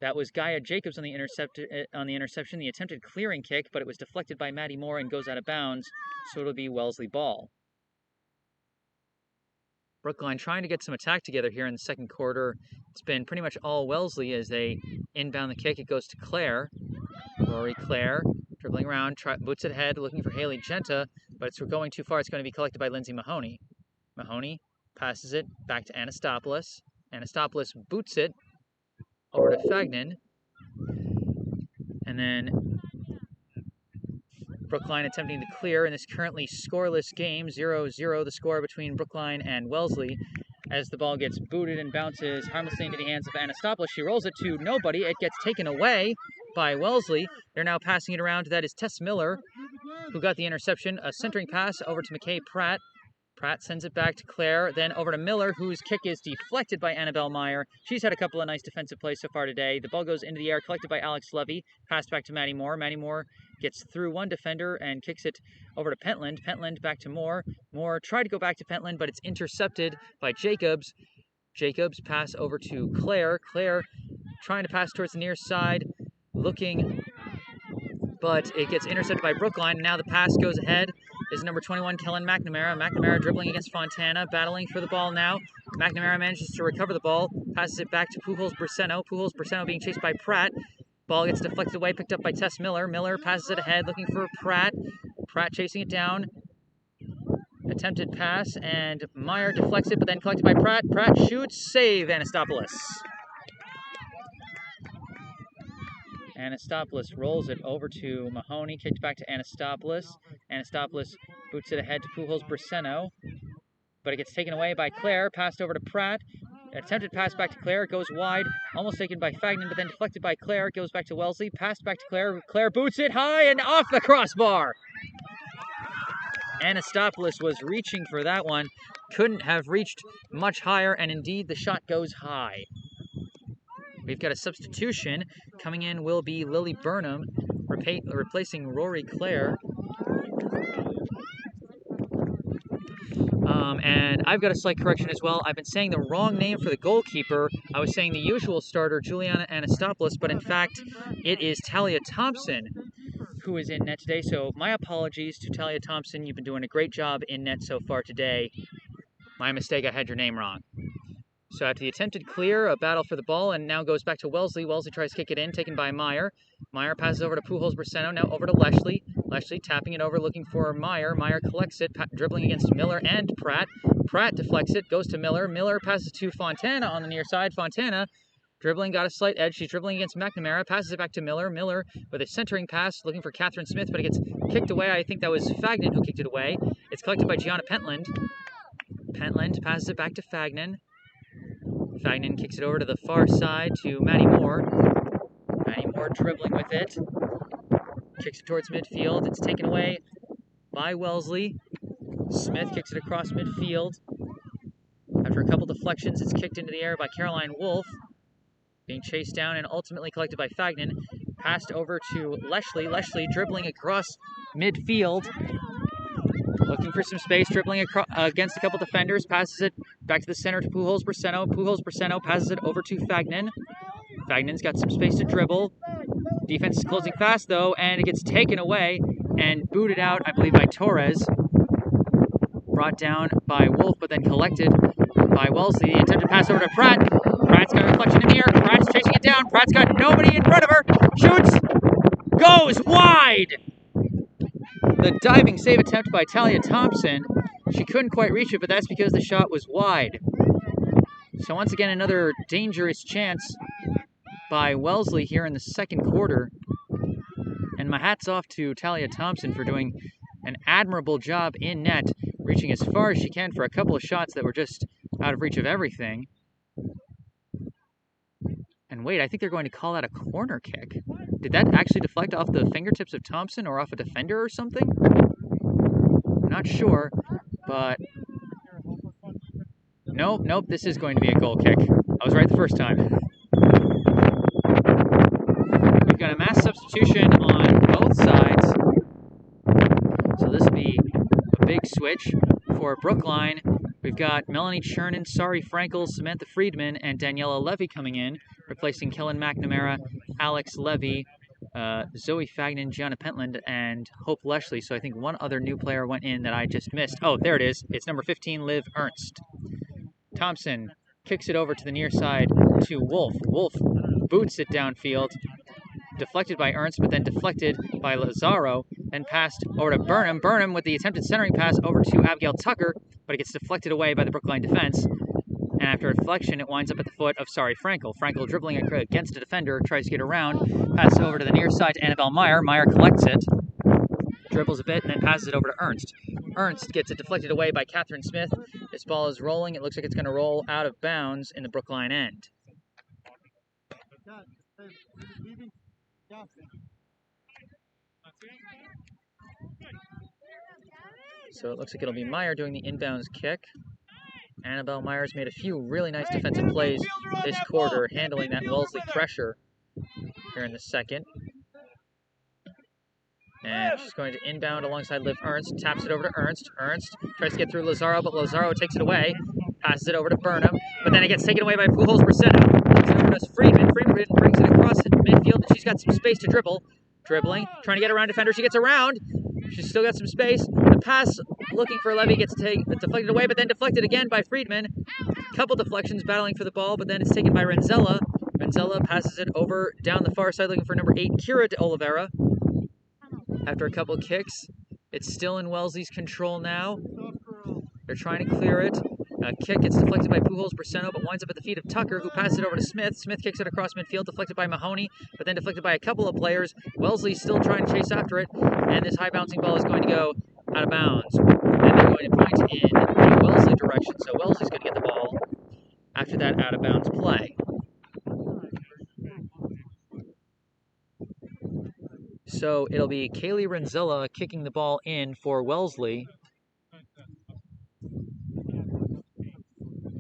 That was Gaia Jacobs on the interception, the attempted clearing kick, but it was deflected by Maddie Moore and goes out of bounds, so it'll be Wellesley ball. Brookline trying to get some attack together here in the second quarter. It's been pretty much all Wellesley as they inbound the kick. It goes to Clare. Rory Clare dribbling around, boots it ahead, looking for Haley Genta, but it's going too far. It's going to be collected by Lindsay Mahoney. Mahoney passes it back to Anastopoulos. Anastopoulos boots it over to Fagnan. And then Brookline attempting to clear in this currently scoreless game, 0-0 the score between Brookline and Wellesley, as the ball gets booted and bounces harmlessly into the hands of Anastopoulos. She rolls it to nobody. It gets taken away by Wellesley. They're now passing it around. That is Tess Miller, who got the interception. A centering pass over to McKay Pratt. Pratt sends it back to Clare, then over to Miller, whose kick is deflected by Annabelle Meyer. She's had a couple of nice defensive plays so far today. The ball goes into the air, collected by Alex Levy, passed back to Maddie Moore. Maddie Moore gets through one defender and kicks it over to Pentland. Pentland back to Moore. Moore tried to go back to Pentland, but it's intercepted by Jacobs. Jacobs pass over to Clare. Clare trying to pass towards the near side, looking, but it gets intercepted by Brookline. Now the pass goes ahead. Is number 21, Kellen McNamara. McNamara dribbling against Fontana, battling for the ball now. McNamara manages to recover the ball, passes it back to Pujols-Braceno. Pujols-Braceno being chased by Pratt. Ball gets deflected away, picked up by Tess Miller. Miller passes it ahead, looking for Pratt. Pratt chasing it down. Attempted pass, and Meyer deflects it, but then collected by Pratt. Pratt shoots, save Anastopoulos. Anastopoulos rolls it over to Mahoney, kicked back to Anastopoulos. Anastopoulos boots it ahead to Pujols-Braceno, but it gets taken away by Clare, passed over to Pratt. Attempted pass back to Clare, goes wide, almost taken by Fagnan, but then deflected by Clare, goes back to Wellesley, passed back to Clare. Clare boots it high and off the crossbar. Anastopoulos was reaching for that one, couldn't have reached much higher, and indeed the shot goes high. We've got a substitution. Coming in will be Lily Burnham, replacing Rory Clare. And I've got a slight correction as well. I've been saying the wrong name for the goalkeeper. I was saying the usual starter, Juliana Anastopoulos, but in fact, it is Talia Thompson who is in net today. So my apologies to Talia Thompson. You've been doing a great job in net so far today. My mistake, I had your name wrong. So after the attempted clear, a battle for the ball, and now goes back to Wellesley. Wellesley tries to kick it in, taken by Meyer. Meyer passes over to Pujols-Braceno, now over to Leshley. Leshley tapping it over, looking for Meyer. Meyer collects it, dribbling against Miller and Pratt. Pratt deflects it, goes to Miller. Miller passes to Fontana on the near side. Fontana dribbling, got a slight edge. She's dribbling against McNamara, passes it back to Miller. Miller with a centering pass, looking for Catherine Smith, but it gets kicked away. I think that was Fagnan who kicked it away. It's collected by Gianna Pentland. Pentland passes it back to Fagnan. Fagnan kicks it over to the far side to Maddie Moore. Maddie Moore dribbling with it. Kicks it towards midfield. It's taken away by Wellesley. Smith kicks it across midfield. After a couple deflections, it's kicked into the air by Caroline Wolf. Being chased down and ultimately collected by Fagnan. Passed over to Leshley. Leshley dribbling across midfield. Looking for some space, dribbling against a couple defenders, passes it back to the center to Pujols-Braceno. Pujols-Braceno passes it over to Fagnan. Fagnan's got some space to dribble. Defense is closing fast, though, and it gets taken away and booted out, I believe, by Torres. Brought down by Wolf, but then collected by Wellesley. The attempted pass over to Pratt. Pratt's got a reflection in the air. Pratt's chasing it down. Pratt's got nobody in front of her. Shoots. Goes wide. The diving save attempt by Talia Thompson. She couldn't quite reach it, but that's because the shot was wide. So once again, another dangerous chance by Wellesley here in the second quarter. And my hat's off to Talia Thompson for doing an admirable job in net, reaching as far as she can for a couple of shots that were just out of reach of everything. And wait, I think they're going to call that a corner kick. Did that actually deflect off the fingertips of Thompson or off a defender or something? I'm not sure, but nope, this is going to be a goal kick. I was right the first time. We've got a mass substitution on both sides. So this will be a big switch for Brookline. We've got Melanie Chernin, Sari Frankel, Samantha Friedman, and Daniela Levy coming in, replacing Kellen McNamara, Alex Levy, Zoe Fagnan, Gianna Pentland, and Hope Leshley. So I think one other new player went in that I just missed. Oh, there it is. It's number 15, Liv Ernst. Thompson kicks it over to the near side to Wolf. Wolf boots it downfield, deflected by Ernst, but then deflected by Lazaro, then passed over to Burnham. Burnham with the attempted centering pass over to Abigail Tucker, but it gets deflected away by the Brookline defense. And after a deflection, it winds up at the foot of Sari Frankel. Frankel dribbling against a defender, tries to get around, passes over to the near side to Annabelle Meyer. Meyer collects it, dribbles a bit, and then passes it over to Ernst. Ernst gets it deflected away by Catherine Smith. This ball is rolling. It looks like it's going to roll out of bounds in the Brookline end. So it looks like it'll be Meyer doing the inbounds kick. Annabelle Meyer's made a few really nice defensive plays this quarter, handling that Wellesley pressure here in the second. And she's going to inbound alongside Liv Ernst, taps it over to Ernst. Ernst tries to get through Lazaro, but Lazaro takes it away, passes it over to Burnham, but then it gets taken away by Pujols Braceno. Takes it over to Friedman. Friedman brings it across midfield, and she's got some space to dribble. Dribbling, trying to get around defender. She gets around. She's still got some space. The pass, looking for Levy, gets deflected away, but then deflected again by Friedman. Couple deflections battling for the ball, but then it's taken by Renzella. Renzella passes it over down the far side, looking for number 8, Kira de Oliveira. After a couple kicks, it's still in Wellesley's control now. They're trying to clear it. A kick gets deflected by Pujols Braceno, but winds up at the feet of Tucker, who passes it over to Smith. Smith kicks it across midfield, deflected by Mahoney, but then deflected by a couple of players. Wellesley's still trying to chase after it, and this high-bouncing ball is going to go out of bounds. And they're going to point in the Wellesley direction, so Wellesley's going to get the ball after that out-of-bounds play. So it'll be Kaylee Renzella kicking the ball in for Wellesley.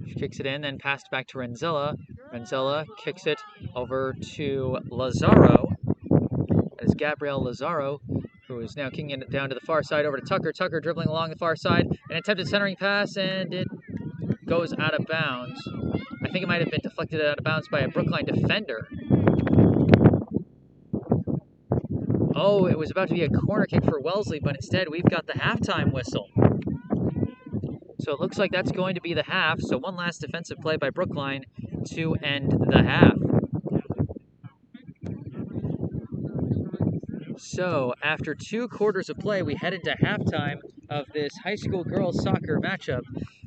She kicks it in, then passed back to Renzella. Renzella kicks it over to Lazaro. That is Gabrielle Lazaro, who is now kicking it down to the far side over to Tucker. Tucker dribbling along the far side. An attempted centering pass, and it goes out of bounds. I think it might have been deflected out of bounds by a Brookline defender. Oh, it was about to be a corner kick for Wellesley, but instead we've got the halftime whistle. So it looks like that's going to be the half. So one last defensive play by Brookline to end the half. So after 2 quarters of play, we head into halftime of this high school girls soccer matchup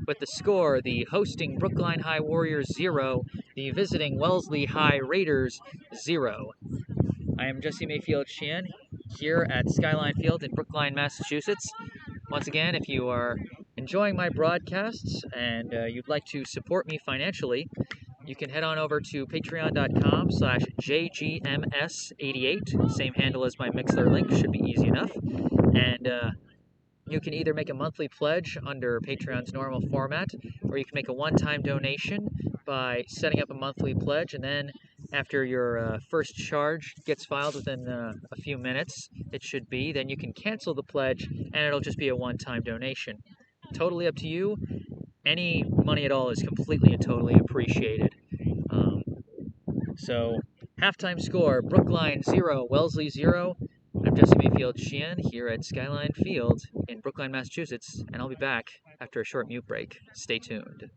with the score: the hosting Brookline High Warriors 0, the visiting Wellesley High Raiders 0. I am Jesse Mayfield-Sheehan here at Skyline Field in Brookline, Massachusetts. Once again, if you are enjoying my broadcasts and you'd like to support me financially, you can head on over to patreon.com/JGMS88, same handle as my Mixler link, should be easy enough. And you can either make a monthly pledge under Patreon's normal format, or you can make a one-time donation by setting up a monthly pledge, and then after your first charge gets filed within a few minutes, it should be, then you can cancel the pledge, and it'll just be a one-time donation. Totally up to you. Any money at all is completely and totally appreciated. So, halftime score, Brookline 0, Wellesley 0. I'm Jesse Mayfield-Sheehan here at Skyline Field in Brookline, Massachusetts, and I'll be back after a short mute break. Stay tuned.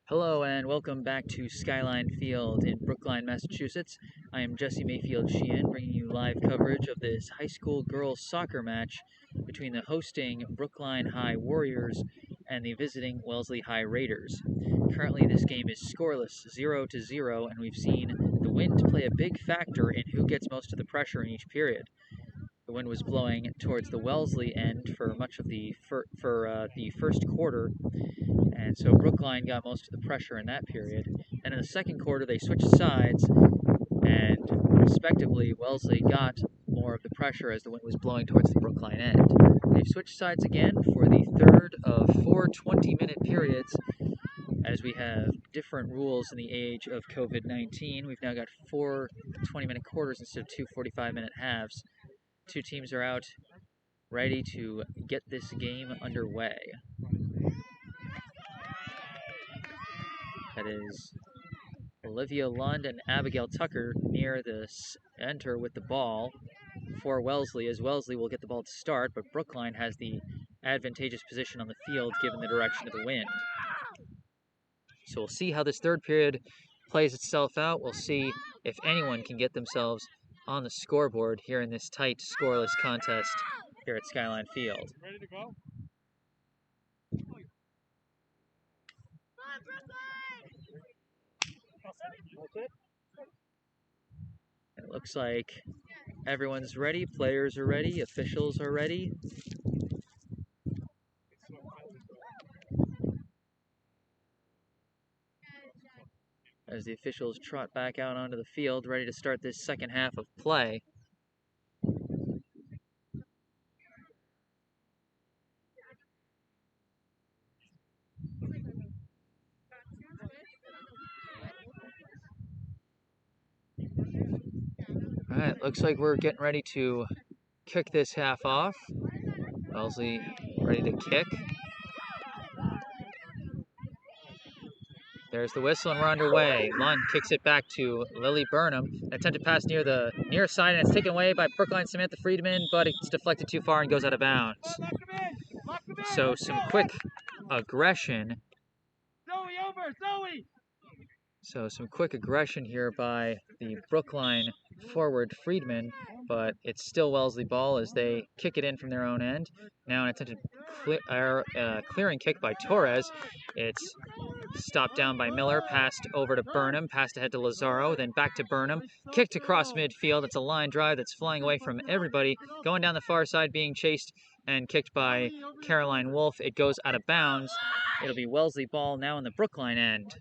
Hello and welcome back to Skyline Field in Brookline, Massachusetts. I am Jesse Mayfield-Sheehan, bringing you live coverage of this high school girls soccer match between the hosting Brookline High Warriors and the visiting Wellesley High Raiders. Currently this game is scoreless, 0-0, and we've seen the wind play a big factor in who gets most of the pressure in each period. The wind was blowing towards the Wellesley end for much of the first quarter, and so Brookline got most of the pressure in that period. And in the second quarter, they switched sides, and respectively, Wellesley got more of the pressure as the wind was blowing towards the Brookline end. They've switched sides again for the third of 4 20-minute periods, as we have different rules in the age of COVID-19. We've now got 4 20-minute quarters instead of 2 45-minute halves. Two teams are out ready to get this game underway. That is Olivia Lund and Abigail Tucker near the center with the ball for Wellesley, as Wellesley will get the ball to start, but Brookline has the advantageous position on the field given the direction of the wind. So we'll see how this third period plays itself out. We'll see if anyone can get themselves on the scoreboard here in this tight, scoreless contest here at Skyline Field. Ready to go? It looks like everyone's ready, players are ready, officials are ready. As the officials trot back out onto the field, ready to start this second half of play. All right, looks like we're getting ready to kick this half off. Wellesley ready to kick. There's the whistle and we're underway. Lund kicks it back to Lily Burnham. An attempted pass near the near side, and it's taken away by Brookline Samantha Friedman, but it's deflected too far and goes out of bounds. So some quick aggression. Zoe, over, Zoe! So some quick aggression here by the Brookline forward Friedman, but it's still Wellesley ball as they kick it in from their own end. Now an attempted clearing kick by Torres. It's stopped down by Miller, passed over to Burnham, passed ahead to Lazaro, then back to Burnham, kicked across midfield. It's a line drive that's flying away from everybody, going down the far side, being chased and kicked by Caroline Wolf. It goes out of bounds. It'll be Wellesley ball now in the Brookline end.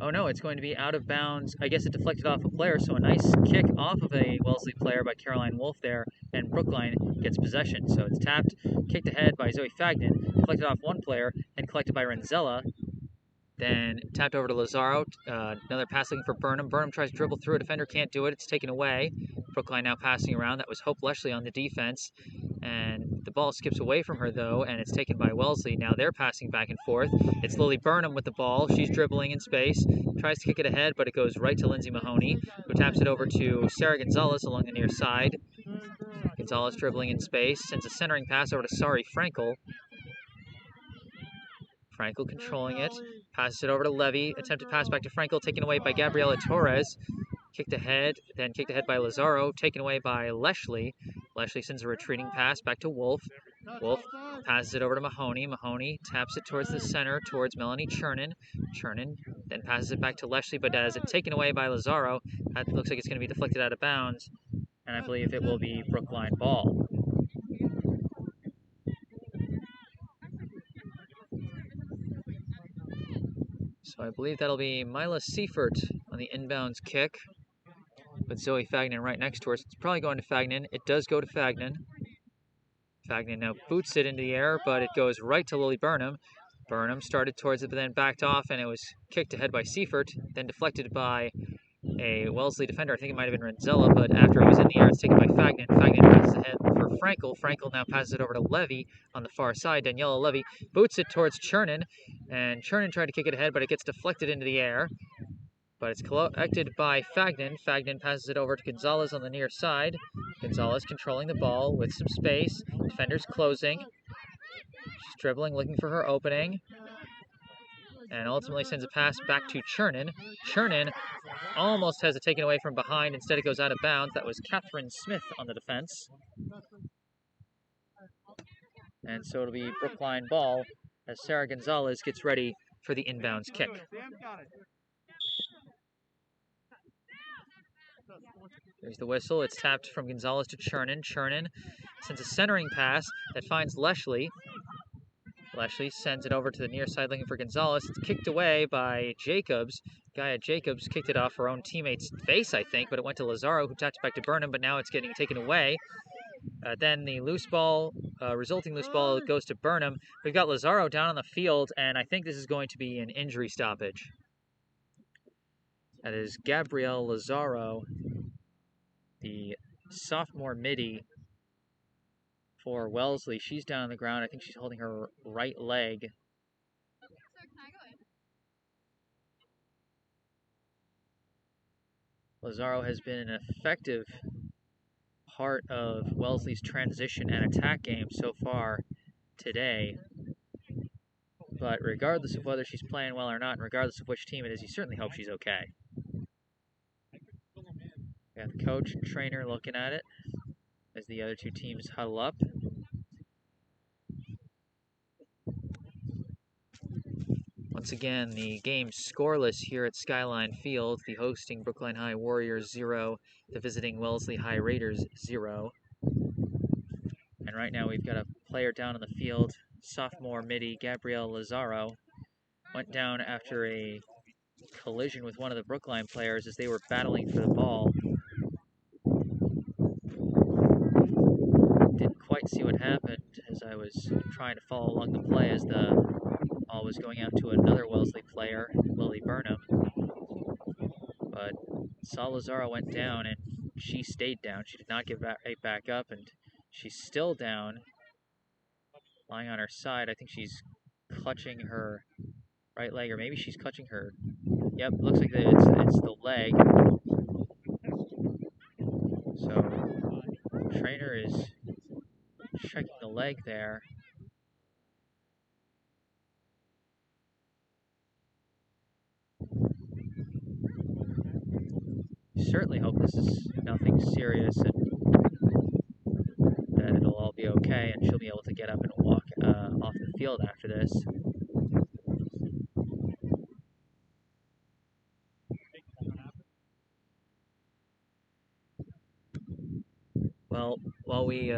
Oh no, it's going to be out of bounds. I guess it deflected off a player, so a nice kick off of a Wellesley player by Caroline Wolf there, and Brookline gets possession. So it's tapped, kicked ahead by Zoe Fagnan, deflected off one player, and collected by Renzella. Then tapped over to Lazaro, another pass looking for Burnham. Burnham tries to dribble through a defender, can't do it, it's taken away. Brookline now passing around. That was Hope Leshley on the defense. And the ball skips away from her, though, and it's taken by Wellesley. Now they're passing back and forth. It's Lily Burnham with the ball. She's dribbling in space, tries to kick it ahead, but it goes right to Lindsay Mahoney, who taps it over to Sarah Gonzalez along the near side. Gonzalez dribbling in space, sends a centering pass over to Sari Frankel. Frankel controlling it, passes it over to Levy. Attempted pass back to Frankel, taken away by Gabriela Torres. Kicked ahead, then kicked ahead by Lazaro, taken away by Leshley. Leshley sends a retreating pass back to Wolf. Wolf passes it over to Mahoney. Mahoney taps it towards the center, towards Melanie Chernin. Chernin then passes it back to Leshley, but as it's taken away by Lazaro, that looks like it's going to be deflected out of bounds, and I believe it will be Brookline ball. So I believe that'll be Mila Seifert on the inbounds kick, with Zoe Fagnan right next to her. So it's probably going to Fagnan. It does go to Fagnan. Fagnan now boots it into the air, but it goes right to Lily Burnham. Burnham started towards it, but then backed off, and it was kicked ahead by Seifert, then deflected by a Wellesley defender. I think it might have been Renzella, but after it was in the air, it's taken by Fagnan. Fagnan passes ahead for Frankel. Frankel now passes it over to Levy on the far side. Daniela Levy boots it towards Chernin, and Chernin tried to kick it ahead, but it gets deflected into the air. But it's collected by Fagnan. Fagnan passes it over to Gonzalez on the near side. Gonzalez controlling the ball with some space. Defenders closing. She's dribbling, looking for her opening. And ultimately sends a pass back to Chernin. Chernin almost has it taken away from behind. Instead, it goes out of bounds. That was Catherine Smith on the defense. And so it'll be Brookline ball as Sarah Gonzalez gets ready for the inbounds kick. There's the whistle. It's tapped from Gonzalez to Chernin. Chernin sends a centering pass that finds Wellesley. Wellesley sends it over to the near side looking for Gonzalez. It's kicked away by Jacobs. Gaia Jacobs kicked it off her own teammate's face, I think, but it went to Lazaro, who tapped it back to Burnham, but now it's getting taken away. Then the loose ball, resulting loose ball goes to Burnham. We've got Lazaro down on the field, and I think this is going to be an injury stoppage. That is Gabrielle Lazaro, the sophomore midi for Wellesley. She's down on the ground. I think she's holding her right leg. Lazaro has been an effective part of Wellesley's transition and attack game so far today. But regardless of whether she's playing well or not, and regardless of which team it is, you certainly hope she's okay. We got the coach and trainer looking at it as the other two teams huddle up. Once again, the game scoreless here at Skyline Field. The hosting Brookline High Warriors 0, the visiting Wellesley High Raiders 0. And right now we've got a player down on the field, sophomore midi Gabrielle Lazaro. Went down after a collision with one of the Brookline players as they were battling for the ball. Didn't quite see what happened as I was trying to follow along the play as the ball was going out to another Wellesley player, Lily Burnham. But saw Lazaro went down and she stayed down. She did not get right back up, and she's still down, lying on her side. I think she's clutching her right leg, or maybe she's clutching her. Yep, looks like it's the leg. So trainer is checking the leg there. Certainly hope this is nothing serious and that it'll all be okay and she'll be able to get up and walk off the field after this. Well, while we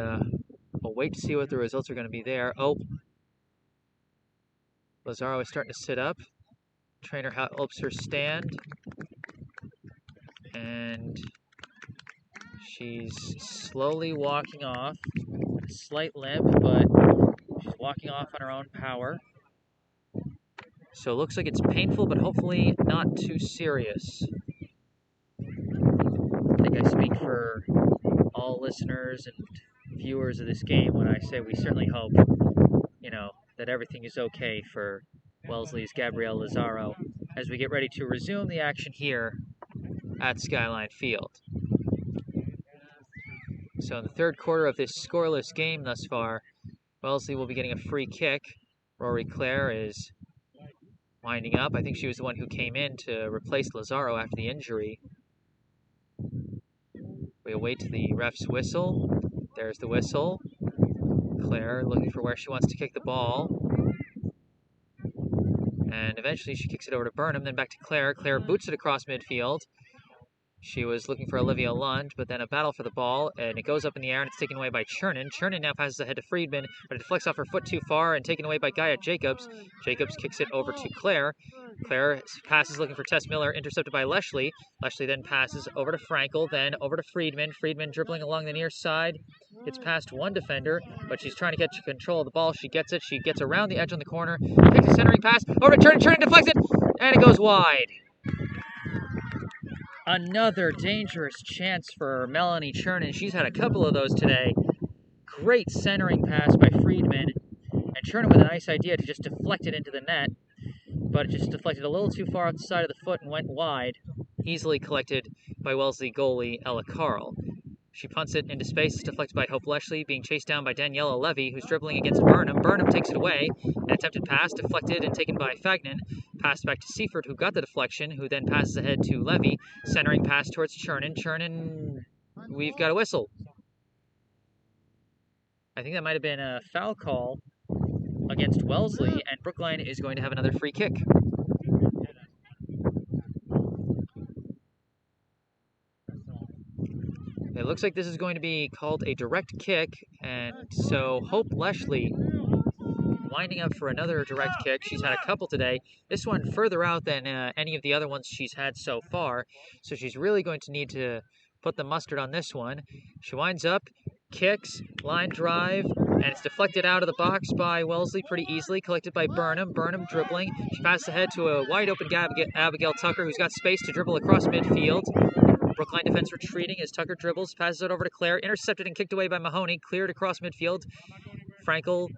will wait to see what the results are going to be there. Oh, Lazaro is starting to sit up. Trainer helps her stand. And she's slowly walking off. A slight limp, but she's walking off on her own power. So it looks like it's painful, but hopefully not too serious. I think I speak for all listeners and viewers of this game when I say we certainly hope, that everything is okay for Wellesley's Gabrielle Lazaro as we get ready to resume the action here at Skyline Field. So in the third quarter of this scoreless game thus far, Wellesley will be getting a free kick. Rory Clare is winding up. I think she was the one who came in to replace Lazaro after the injury. We await the ref's whistle. There's the whistle. Claire looking for where she wants to kick the ball. And eventually she kicks it over to Burnham, then back to Claire. Claire boots it across midfield. She was looking for Olivia Lund, but then a battle for the ball, and it goes up in the air, and it's taken away by Chernin. Chernin now passes ahead to Friedman, but it deflects off her foot too far and taken away by Gaia Jacobs. Jacobs kicks it over to Claire. Claire passes looking for Tess Miller, intercepted by Wellesley. Wellesley then passes over to Frankel, then over to Friedman. Friedman dribbling along the near side. It's past one defender, but she's trying to get control of the ball. She gets it. She gets around the edge on the corner. Takes a centering pass over to Chernin. Chernin deflects it, and it goes wide. Another dangerous chance for Melanie Chernin. She's had a couple of those today. Great centering pass by Friedman. And Chernin with a nice idea to just deflect it into the net. But it just deflected a little too far off the side of the foot and went wide. Easily collected by Wellesley goalie Ella Carl. She punts it into space. It's deflected by Hope Wellesley, being chased down by Daniela Levy, who's dribbling against Burnham. Burnham takes it away. An attempted pass, deflected and taken by Fagnan. Passed back to Seifert, who got the deflection, who then passes ahead to Levy. Centering pass towards Chernin. Chernin, we've got a whistle. I think that might have been a foul call against Wellesley, and Brookline is going to have another free kick. It looks like this is going to be called a direct kick, and so Hope Leshley winding up for another direct kick. She's had a couple today. This one further out than any of the other ones she's had so far, so she's really going to need to put the mustard on this one. She winds up, kicks, line drive, and it's deflected out of the box by Wellesley pretty easily, collected by Burnham. Burnham dribbling. She passes ahead to a wide-open Abigail Tucker, who's got space to dribble across midfield. Brookline defense retreating as Tucker dribbles, passes it over to Claire, intercepted and kicked away by Mahoney, cleared across midfield. Frankel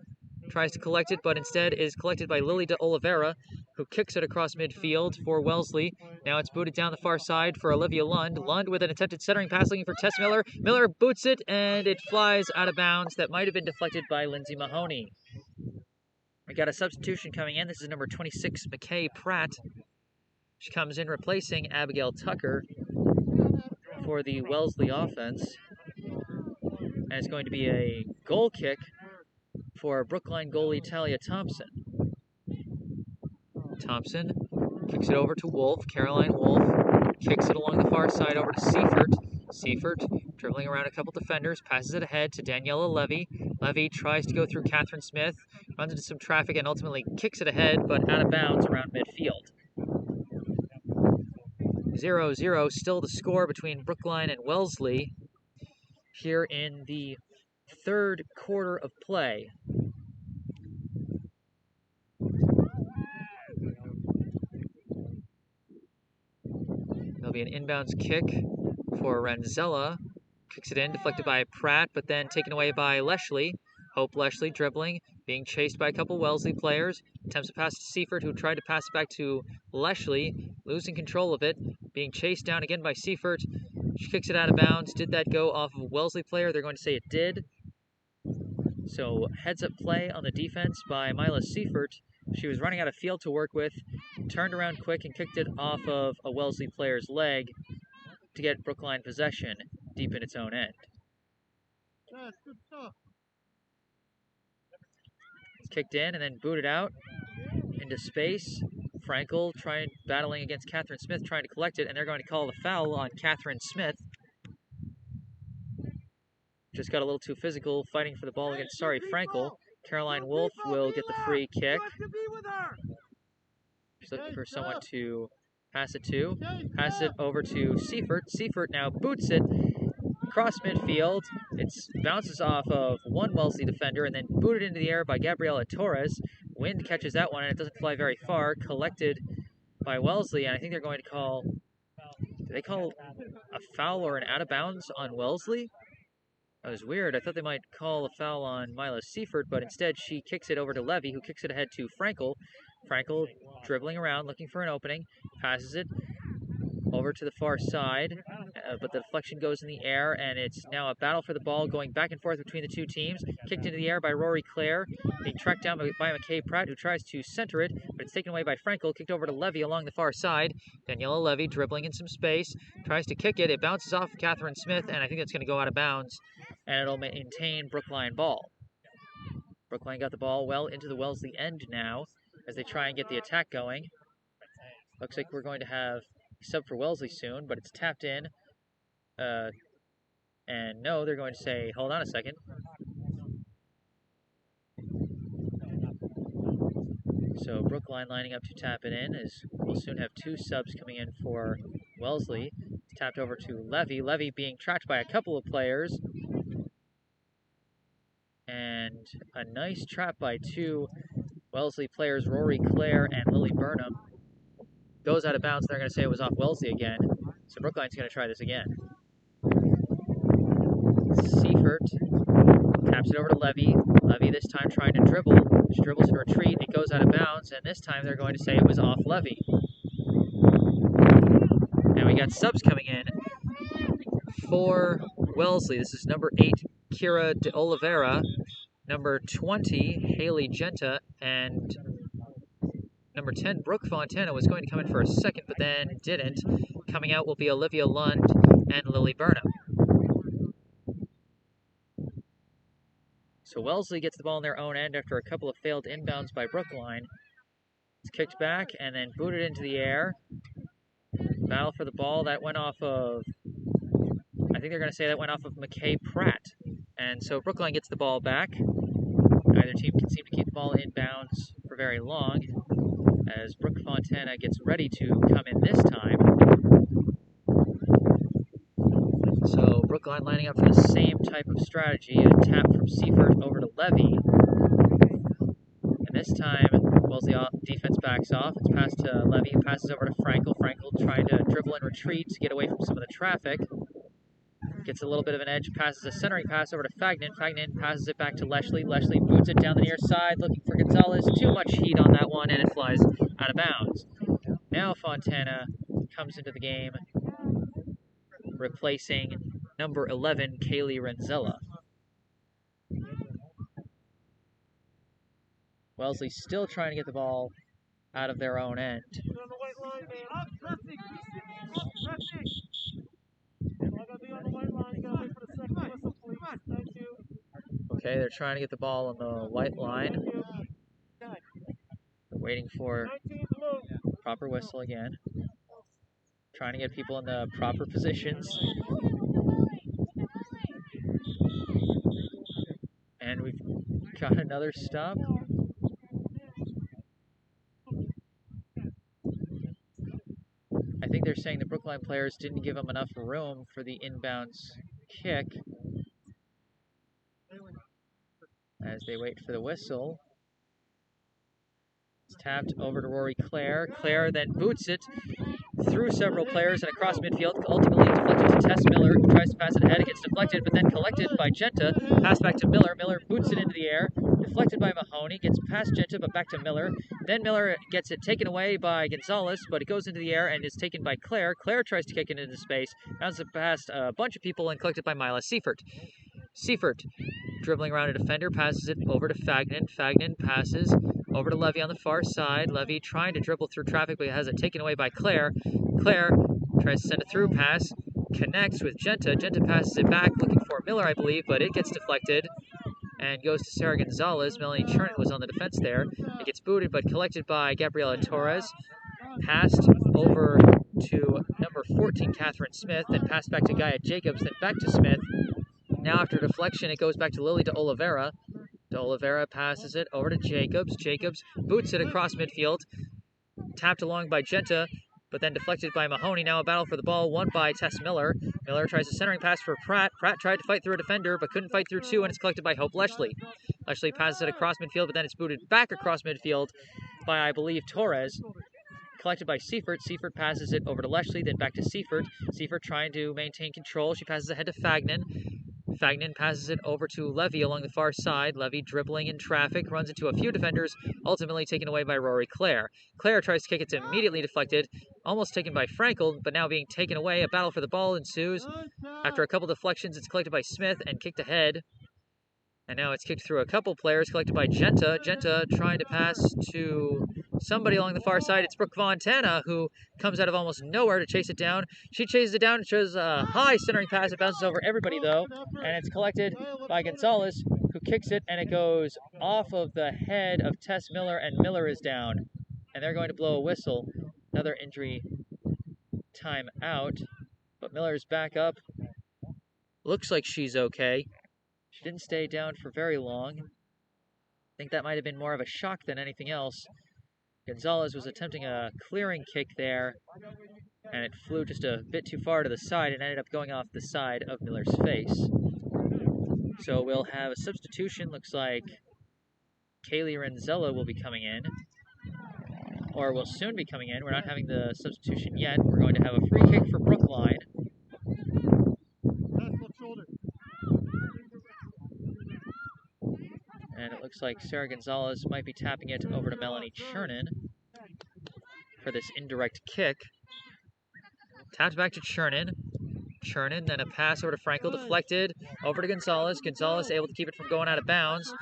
tries to collect it, but instead is collected by Lily de Oliveira, who kicks it across midfield for Wellesley. Now it's booted down the far side for Olivia Lund. Lund with an attempted centering pass looking for Tess Miller. Miller boots it, and it flies out of bounds. That might have been deflected by Lindsay Mahoney. We got a substitution coming in. This is number 26, McKay Pratt. She comes in replacing Abigail Tucker for the Wellesley offense. And it's going to be a goal kick for Brookline goalie Talia Thompson. Thompson kicks it over to Wolf. Caroline Wolf kicks it along the far side over to Seifert. Seifert dribbling around a couple defenders, passes it ahead to Daniela Levy. Levy tries to go through Catherine Smith, runs into some traffic, and ultimately kicks it ahead, but out of bounds around midfield. 0-0, still the score between Brookline and Wellesley here in the third quarter of play. There'll be an inbounds kick for Renzella. Kicks it in, deflected by Pratt, but then taken away by Leshley. Hope Leshley dribbling, being chased by a couple Wellesley players. Attempts to pass to Seifert, who tried to pass it back to Leshley, losing control of it. Being chased down again by Seifert. She kicks it out of bounds. Did that go off of a Wellesley player? They're going to say it did. So heads-up play on the defense by Mila Seifert. She was running out of field to work with, turned around quick and kicked it off of a Wellesley player's leg to get Brookline possession deep in its own end. It's kicked in and then booted out into space. Frankel battling against Catherine Smith, trying to collect it, and they're going to call the foul on Catherine Smith. Just got a little too physical, fighting for the ball against Frankel. Caroline Wolf will get the free kick. She's looking for someone to pass it to. Pass it over to Seifert. Seifert now boots it across midfield. It bounces off of one Wellesley defender and then booted into the air by Gabriela Torres. Wind catches that one and it doesn't fly very far. Collected by Wellesley, and I think they're going to call... Do they call a foul or an out of bounds on Wellesley? That was weird. I thought they might call a foul on Mila Seifert, but instead she kicks it over to Levy, who kicks it ahead to Frankel. Frankel dribbling around, looking for an opening, passes it over to the far side, but the deflection goes in the air, and it's now a battle for the ball going back and forth between the two teams. Kicked into the air by Rory Clare, being tracked down by McKay Pratt, who tries to center it, but it's taken away by Frankel, kicked over to Levy along the far side. Daniela Levy dribbling in some space, tries to kick it. It bounces off of Catherine Smith, and I think that's going to go out of bounds, and it'll maintain Brookline ball. Brookline got the ball well into the Wellesley end now as they try and get the attack going. Looks like we're going to have sub for Wellesley soon, but it's tapped in. And no, they're going to say, hold on a second. So Brookline lining up to tap it in, as we'll soon have two subs coming in for Wellesley. It's tapped over to Levy. Levy being tracked by a couple of players. And a nice trap by two Wellesley players, Rory Clare and Lily Burnham. Goes out of bounds. They're going to say it was off Wellesley again. So Brookline's going to try this again. Seifert taps it over to Levy. Levy this time trying to dribble. She dribbles in retreat. It goes out of bounds. And this time they're going to say it was off Levy. And we got subs coming in for Wellesley. This is number 8, Kira de Oliveira. Number 20, Haley Genta. And number 10, Brooke Fontana was going to come in for a second, but then didn't. Coming out will be Olivia Lund and Lily Burnham. So Wellesley gets the ball in their own end after a couple of failed inbounds by Brookline. It's kicked back and then booted into the air. Battle for the ball. That went off of, I think they're going to say that went off of McKay Pratt. And so Brookline gets the ball back. Neither team can seem to keep the ball inbounds for very long as Brook Fontana gets ready to come in this time. So Brookline lining up for the same type of strategy. A tap from Seifert over to Levy. And this time, Wellesley defense backs off. It's passed to Levy, who passes over to Frankel. Frankel trying to dribble and retreat to get away from some of the traffic. Gets a little bit of an edge, passes a centering pass over to Fagnan. Fagnan passes it back to Leshley. Leshley boots it down the near side, looking for Gonzalez. Too much heat on that one, and it flies out of bounds. Now Fontana comes into the game, replacing number 11, Kaylee Renzella. Wellesley still trying to get the ball out of their own end. Okay, they're trying to get the ball on the white line. They're waiting for proper whistle again. Trying to get people in the proper positions. And we've got another stop. I think they're saying the Brookline players didn't give them enough room for the inbounds kick. As they wait for the whistle. It's tapped over to Rory Clare. Clare then boots it through several players and across midfield, ultimately deflected to Tess Miller, who tries to pass it ahead. It gets deflected, but then collected by Genta. Pass back to Miller. Miller boots it into the air. Deflected by Mahoney. Gets past Genta, but back to Miller. Then Miller gets it taken away by Gonzalez, but it goes into the air and is taken by Clare. Clare tries to kick it into space. Bounces past a bunch of people and collected by Mila Seifert. Seifert dribbling around a defender, passes it over to Fagnan. Fagnan passes over to Levy on the far side. Levy trying to dribble through traffic, but has it taken away by Clare. Clare tries to send a through pass, connects with Genta. Genta passes it back, looking for Miller, I believe, but it gets deflected and goes to Sarah Gonzalez. Melanie Chernin was on the defense there. It gets booted, but collected by Gabriela Torres. Passed over to number 14, Catherine Smith, then passed back to Gaia Jacobs, then back to Smith. Now after deflection, it goes back to Lily de Oliveira. De Oliveira passes it over to Jacobs. Jacobs boots it across midfield. Tapped along by Genta, but then deflected by Mahoney. Now a battle for the ball, won by Tess Miller. Miller tries a centering pass for Pratt. Pratt tried to fight through a defender, but couldn't fight through two, and it's collected by Hope Leshley. Leshley passes it across midfield, but then it's booted back across midfield by, I believe, Torres. Collected by Seifert. Seifert passes it over to Leshley, then back to Seifert. Seifert trying to maintain control. She passes ahead to Fagnan. Fagnan passes it over to Levy along the far side. Levy dribbling in traffic, runs into a few defenders, ultimately taken away by Rory Clare. Clare tries to kick, it's immediately deflected, almost taken by Frankel, but now being taken away. A battle for the ball ensues. After a couple deflections, it's collected by Smith and kicked ahead. And now it's kicked through a couple players, collected by Genta. Genta trying to pass to somebody along the far side. It's Brook Fontana, who comes out of almost nowhere to chase it down. She chases it down, shows a high centering pass. It bounces over everybody, though, and it's collected by Gonzalez, who kicks it, and it goes off of the head of Tess Miller, and Miller is down. And they're going to blow a whistle. Another injury time out, but Miller's back up. Looks like she's okay. She didn't stay down for very long. I think that might have been more of a shock than anything else. Gonzalez was attempting a clearing kick there, and it flew just a bit too far to the side and ended up going off the side of Miller's face. So we'll have a substitution. Looks like Kaylee Renzella will be coming in, or will soon be coming in. We're not having the substitution yet. We're going to have a free kick for Brookline. And it looks like Sarah Gonzalez might be tapping it over to Melanie Chernin for this indirect kick. Tapped back to Chernin. Chernin, then a pass over to Frankel, deflected, over to Gonzalez. Gonzalez able to keep it from going out of bounds.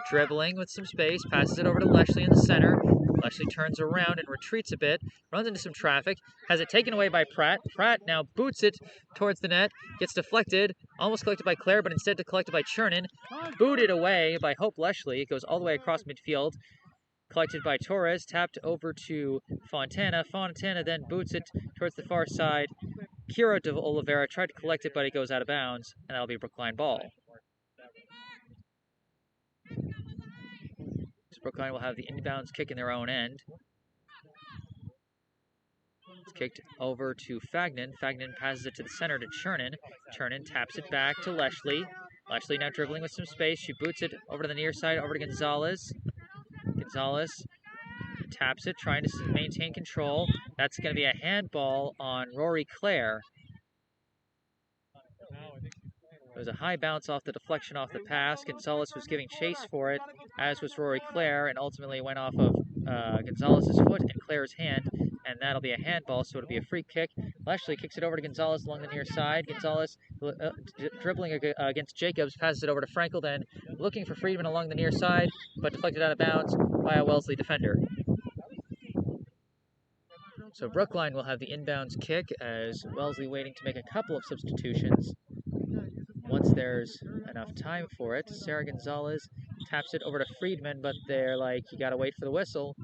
Dribbling with some space, passes it over to Leshley in the center. Wellesley turns around and retreats a bit, runs into some traffic, has it taken away by Pratt. Pratt now boots it towards the net, gets deflected, almost collected by Claire, but instead collected by Chernin. Booted away by Hope Leshley. It goes all the way across midfield. Collected by Torres, tapped over to Fontana. Fontana then boots it towards the far side. Kira de Oliveira tried to collect it, but it goes out of bounds, and that'll be a Brookline ball. So Brookline will have the inbounds kick in their own end. It's kicked over to Fagnan. Fagnan passes it to the center to Chernin. Chernin taps it back to Leshley. Leshley now dribbling with some space. She boots it over to the near side, over to Gonzalez. Gonzalez taps it, trying to maintain control. That's going to be a handball on Rory Clare. It was a high bounce off the deflection off the pass. Gonzalez was giving chase for it, as was Rory Clare, and ultimately went off of Gonzalez's foot and Clare's hand, and that'll be a handball, so it'll be a free kick. Leshley kicks it over to Gonzalez along the near side. Gonzalez dribbling against Jacobs, passes it over to Frankel, then looking for Friedman along the near side, but deflected out of bounds by a Wellesley defender. So Brookline will have the inbounds kick, as Wellesley waiting to make a couple of substitutions. Once there's enough time for it, Sarah Gonzalez taps it over to Friedman, but they're like, you gotta wait for the whistle.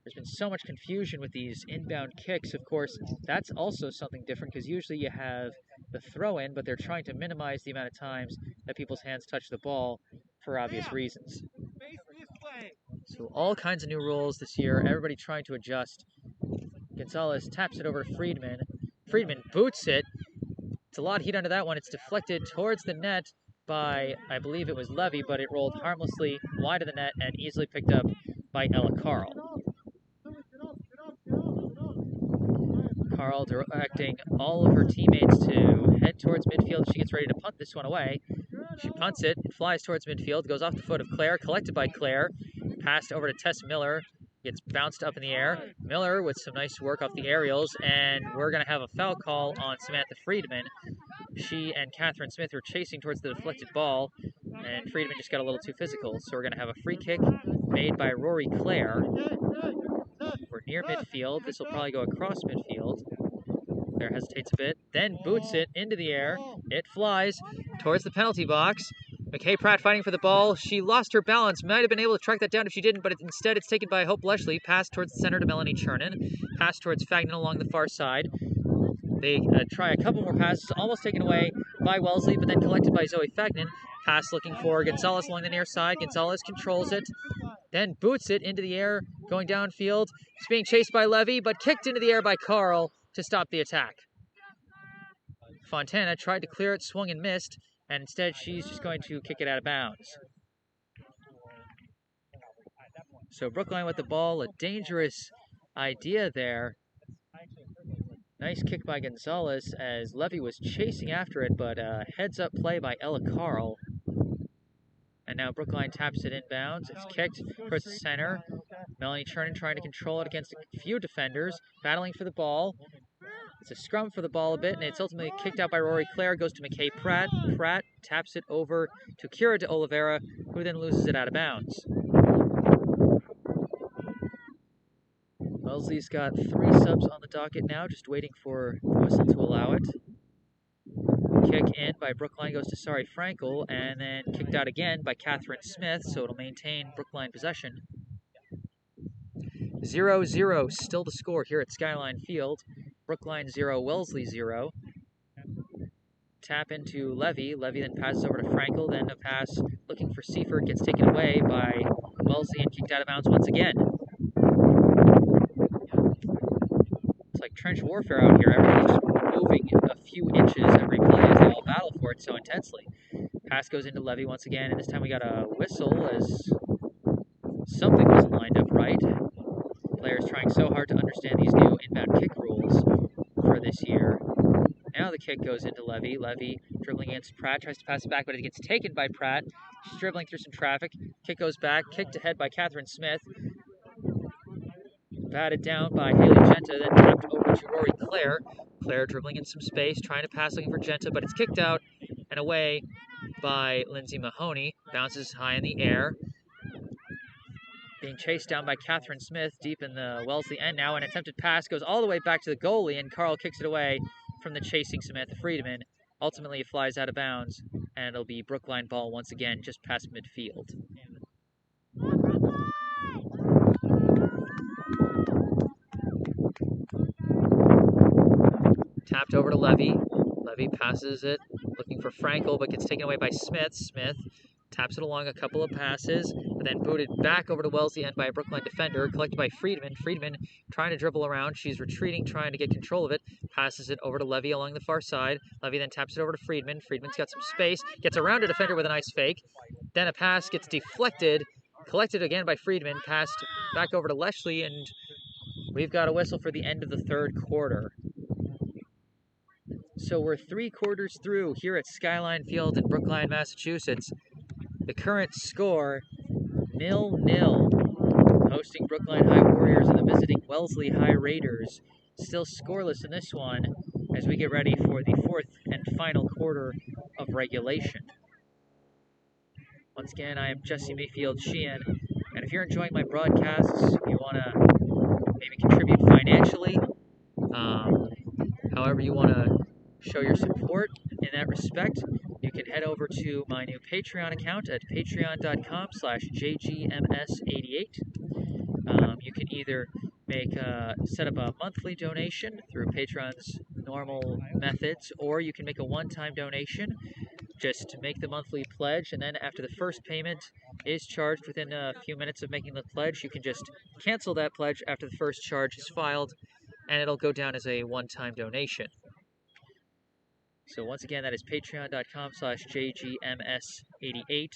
There's been so much confusion with these inbound kicks. Of course, that's also something different, because usually you have the throw-in, but they're trying to minimize the amount of times that people's hands touch the ball for obvious reasons. So all kinds of new rules this year, everybody trying to adjust. Gonzalez taps it over to Friedman. Friedman boots it. It's a lot of heat under that one. It's deflected towards the net by, I believe it was Levy, but it rolled harmlessly wide of the net and easily picked up by Ella Carl. Carl directing all of her teammates to head towards midfield. She gets ready to punt this one away. She punts it. It flies towards midfield, goes off the foot of Claire, collected by Claire, passed over to Tess Miller. Gets bounced up in the air. Miller with some nice work off the aerials, and we're going to have a foul call on Samantha Friedman. She and Catherine Smith were chasing towards the deflected ball, and Friedman just got a little too physical. So we're going to have a free kick made by Rory Clare. We're near midfield. This will probably go across midfield. Claire hesitates a bit, then boots it into the air. It flies towards the penalty box. McKay Pratt fighting for the ball. She lost her balance. Might have been able to track that down if she didn't, but instead it's taken by Hope Leshley. Pass towards the center to Melanie Chernin. Pass towards Fagnan along the far side. They try a couple more passes, almost taken away by Wellesley, but then collected by Zoe Fagnan. Pass looking for Gonzalez along the near side. Gonzalez controls it, then boots it into the air, going downfield. It's being chased by Levy, but kicked into the air by Carl to stop the attack. Fontana tried to clear it, swung and missed, and instead she's just going to kick it out of bounds. So Brookline with the ball, a dangerous idea there. Nice kick by Gonzalez as Levy was chasing after it, but heads-up play by Ella Carl. And now Brookline taps it inbounds. It's kicked towards the center. Melanie Chernin trying to control it against a few defenders, battling for the ball. It's a scrum for the ball a bit, and it's ultimately kicked out by Rory Clare. Goes to McKay Pratt. Pratt taps it over to Kira de Oliveira, who then loses it out of bounds. Wellesley's got 3 subs on the docket now, just waiting for the whistle to allow it. Kick in by Brookline goes to Sari Frankel, and then kicked out again by Catherine Smith, so it'll maintain Brookline possession. 0-0, still the score here at Skyline Field. Brookline 0, Wellesley 0. Tap into Levy. Levy then passes over to Frankel, then a pass looking for Seifert, gets taken away by Wellesley and kicked out of bounds once again. It's like trench warfare out here. Everybody's just moving a few inches every play as they all battle for it so intensely. Pass goes into Levy once again, and this time we got a whistle as something wasn't lined up right. Players trying so hard to understand these new inbound kick rules for this year. Now the kick goes into Levy. Levy dribbling against Pratt, tries to pass it back, but it gets taken by Pratt. She's dribbling through some traffic. Kick goes back, kicked ahead by Catherine Smith. Batted down by Haley Genta, then tapped over to Rory Clare. Clare dribbling in some space, trying to pass looking for Genta, but it's kicked out and away by Lindsay Mahoney. Bounces high in the air. being chased down by Catherine Smith deep in the Wellesley end now. An attempted pass goes all the way back to the goalie, and Carl kicks it away from the chasing Samantha Friedman. Ultimately, it flies out of bounds, and it'll be Brookline ball once again just past midfield. Tapped over to Levy. Levy passes it, looking for Frankel, but gets taken away by Smith. Smith taps it along a couple of passes, but then booted back over to Wellesley end by a Brookline defender, collected by Friedman. Friedman trying to dribble around. She's retreating, trying to get control of it. Passes it over to Levy along the far side. Levy then taps it over to Friedman. Friedman's got some space, gets around a defender with a nice fake. Then a pass gets deflected, collected again by Friedman, passed back over to Wellesley, and we've got a whistle for the end of the third quarter. So we're 3 quarters through here at Skyline Field in Brookline, Massachusetts. The current score, 0-0. Hosting Brookline High Warriors and the visiting Wellesley High Raiders. Still scoreless in this one as we get ready for the 4th and final quarter of regulation. Once again, I am Jesse Mayfield-Sheehan, and if you're enjoying my broadcasts, you want to maybe contribute financially, however you want to show your support in that respect, you can head over to my new Patreon account at patreon.com/jgms88. You can either set up a monthly donation through Patreon's normal methods, or you can make a one-time donation. Just make the monthly pledge, and then after the first payment is charged within a few minutes of making the pledge, you can just cancel that pledge after the first charge is filed, and it'll go down as a one-time donation. So once again, that is patreon.com/jgms88.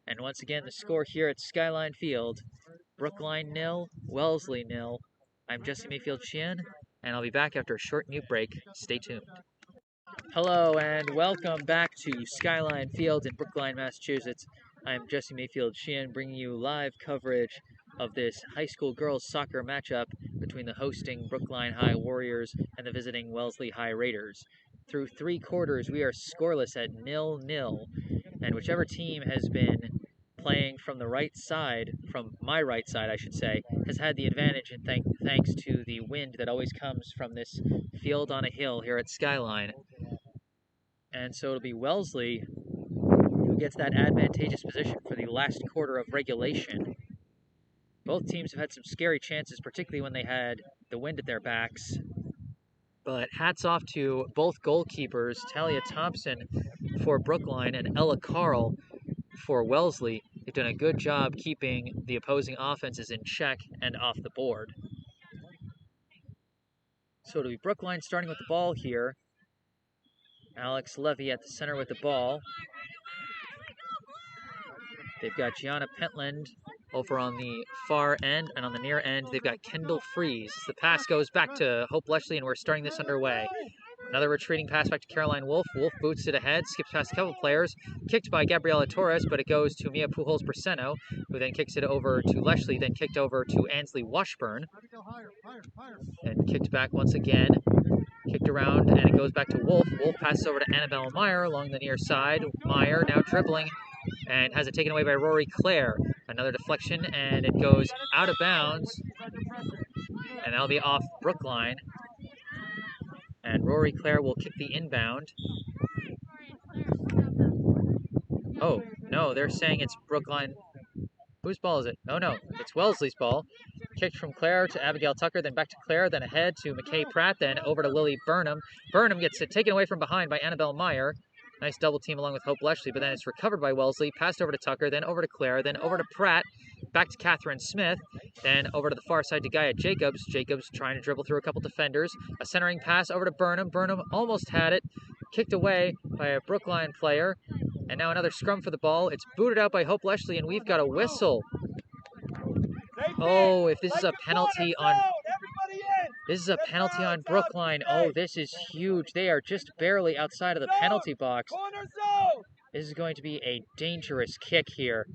And once again, the score here at Skyline Field, Brookline 0, Wellesley 0. I'm Jesse Mayfield-Sheehan, and I'll be back after a short mute break. Stay tuned. Hello, and welcome back to Skyline Field in Brookline, Massachusetts. I'm Jesse Mayfield-Sheehan, bringing you live coverage of this high school girls soccer matchup between the hosting Brookline High Warriors and the visiting Wellesley High Raiders. Through 3 quarters, we are scoreless at 0-0, and whichever team has been playing from the right side, from my right side, I should say, has had the advantage, and thanks to the wind that always comes from this field on a hill here at Skyline. And so it'll be Wellesley who gets that advantageous position for the last quarter of regulation. Both teams have had some scary chances, particularly when they had the wind at their backs. But hats off to both goalkeepers, Talia Thompson for Brookline and Ella Carl for Wellesley. They've done a good job keeping the opposing offenses in check and off the board. So it'll be Brookline starting with the ball here. Alex Levy at the center with the ball. They've got Gianna Pentland over on the far end, and on the near end, they've got Kendall Fries. The pass goes back to Hope Wellesley, and we're starting this underway. Another retreating pass back to Caroline Wolf. Wolf boots it ahead, skips past a couple players, kicked by Gabriela Torres, but it goes to Mia Pujols-Braceno, who then kicks it over to Leslie, then kicked over to Ansley Washburn, and kicked back once again. Kicked around, and it goes back to Wolf. Wolf passes over to Annabelle Meyer along the near side. Meyer now dribbling and has it taken away by Rory Clare. Another deflection, and it goes out of bounds, and that'll be off Brookline. And Rory Clare will kick the inbound. Oh, no, they're saying it's Brookline. Whose ball is it? Oh, no, it's Wellesley's ball. Kicked from Clare to Abigail Tucker, then back to Clare, then ahead to McKay Pratt, then over to Lily Burnham. Burnham gets it taken away from behind by Annabelle Meyer. Nice double team along with Hope Wellesley, but then it's recovered by Wellesley, passed over to Tucker, then over to Clare, then over to Pratt, back to Catherine Smith, then over to the far side to Gaia Jacobs. Jacobs trying to dribble through a couple defenders. A centering pass over to Burnham. Burnham almost had it, kicked away by a Brookline player. And now another scrum for the ball. It's booted out by Hope Wellesley, and we've got a whistle. Oh, if this is a penalty on... This is a penalty on Brookline. Oh, this is huge. They are just barely outside of the penalty box. This is going to be a dangerous kick here.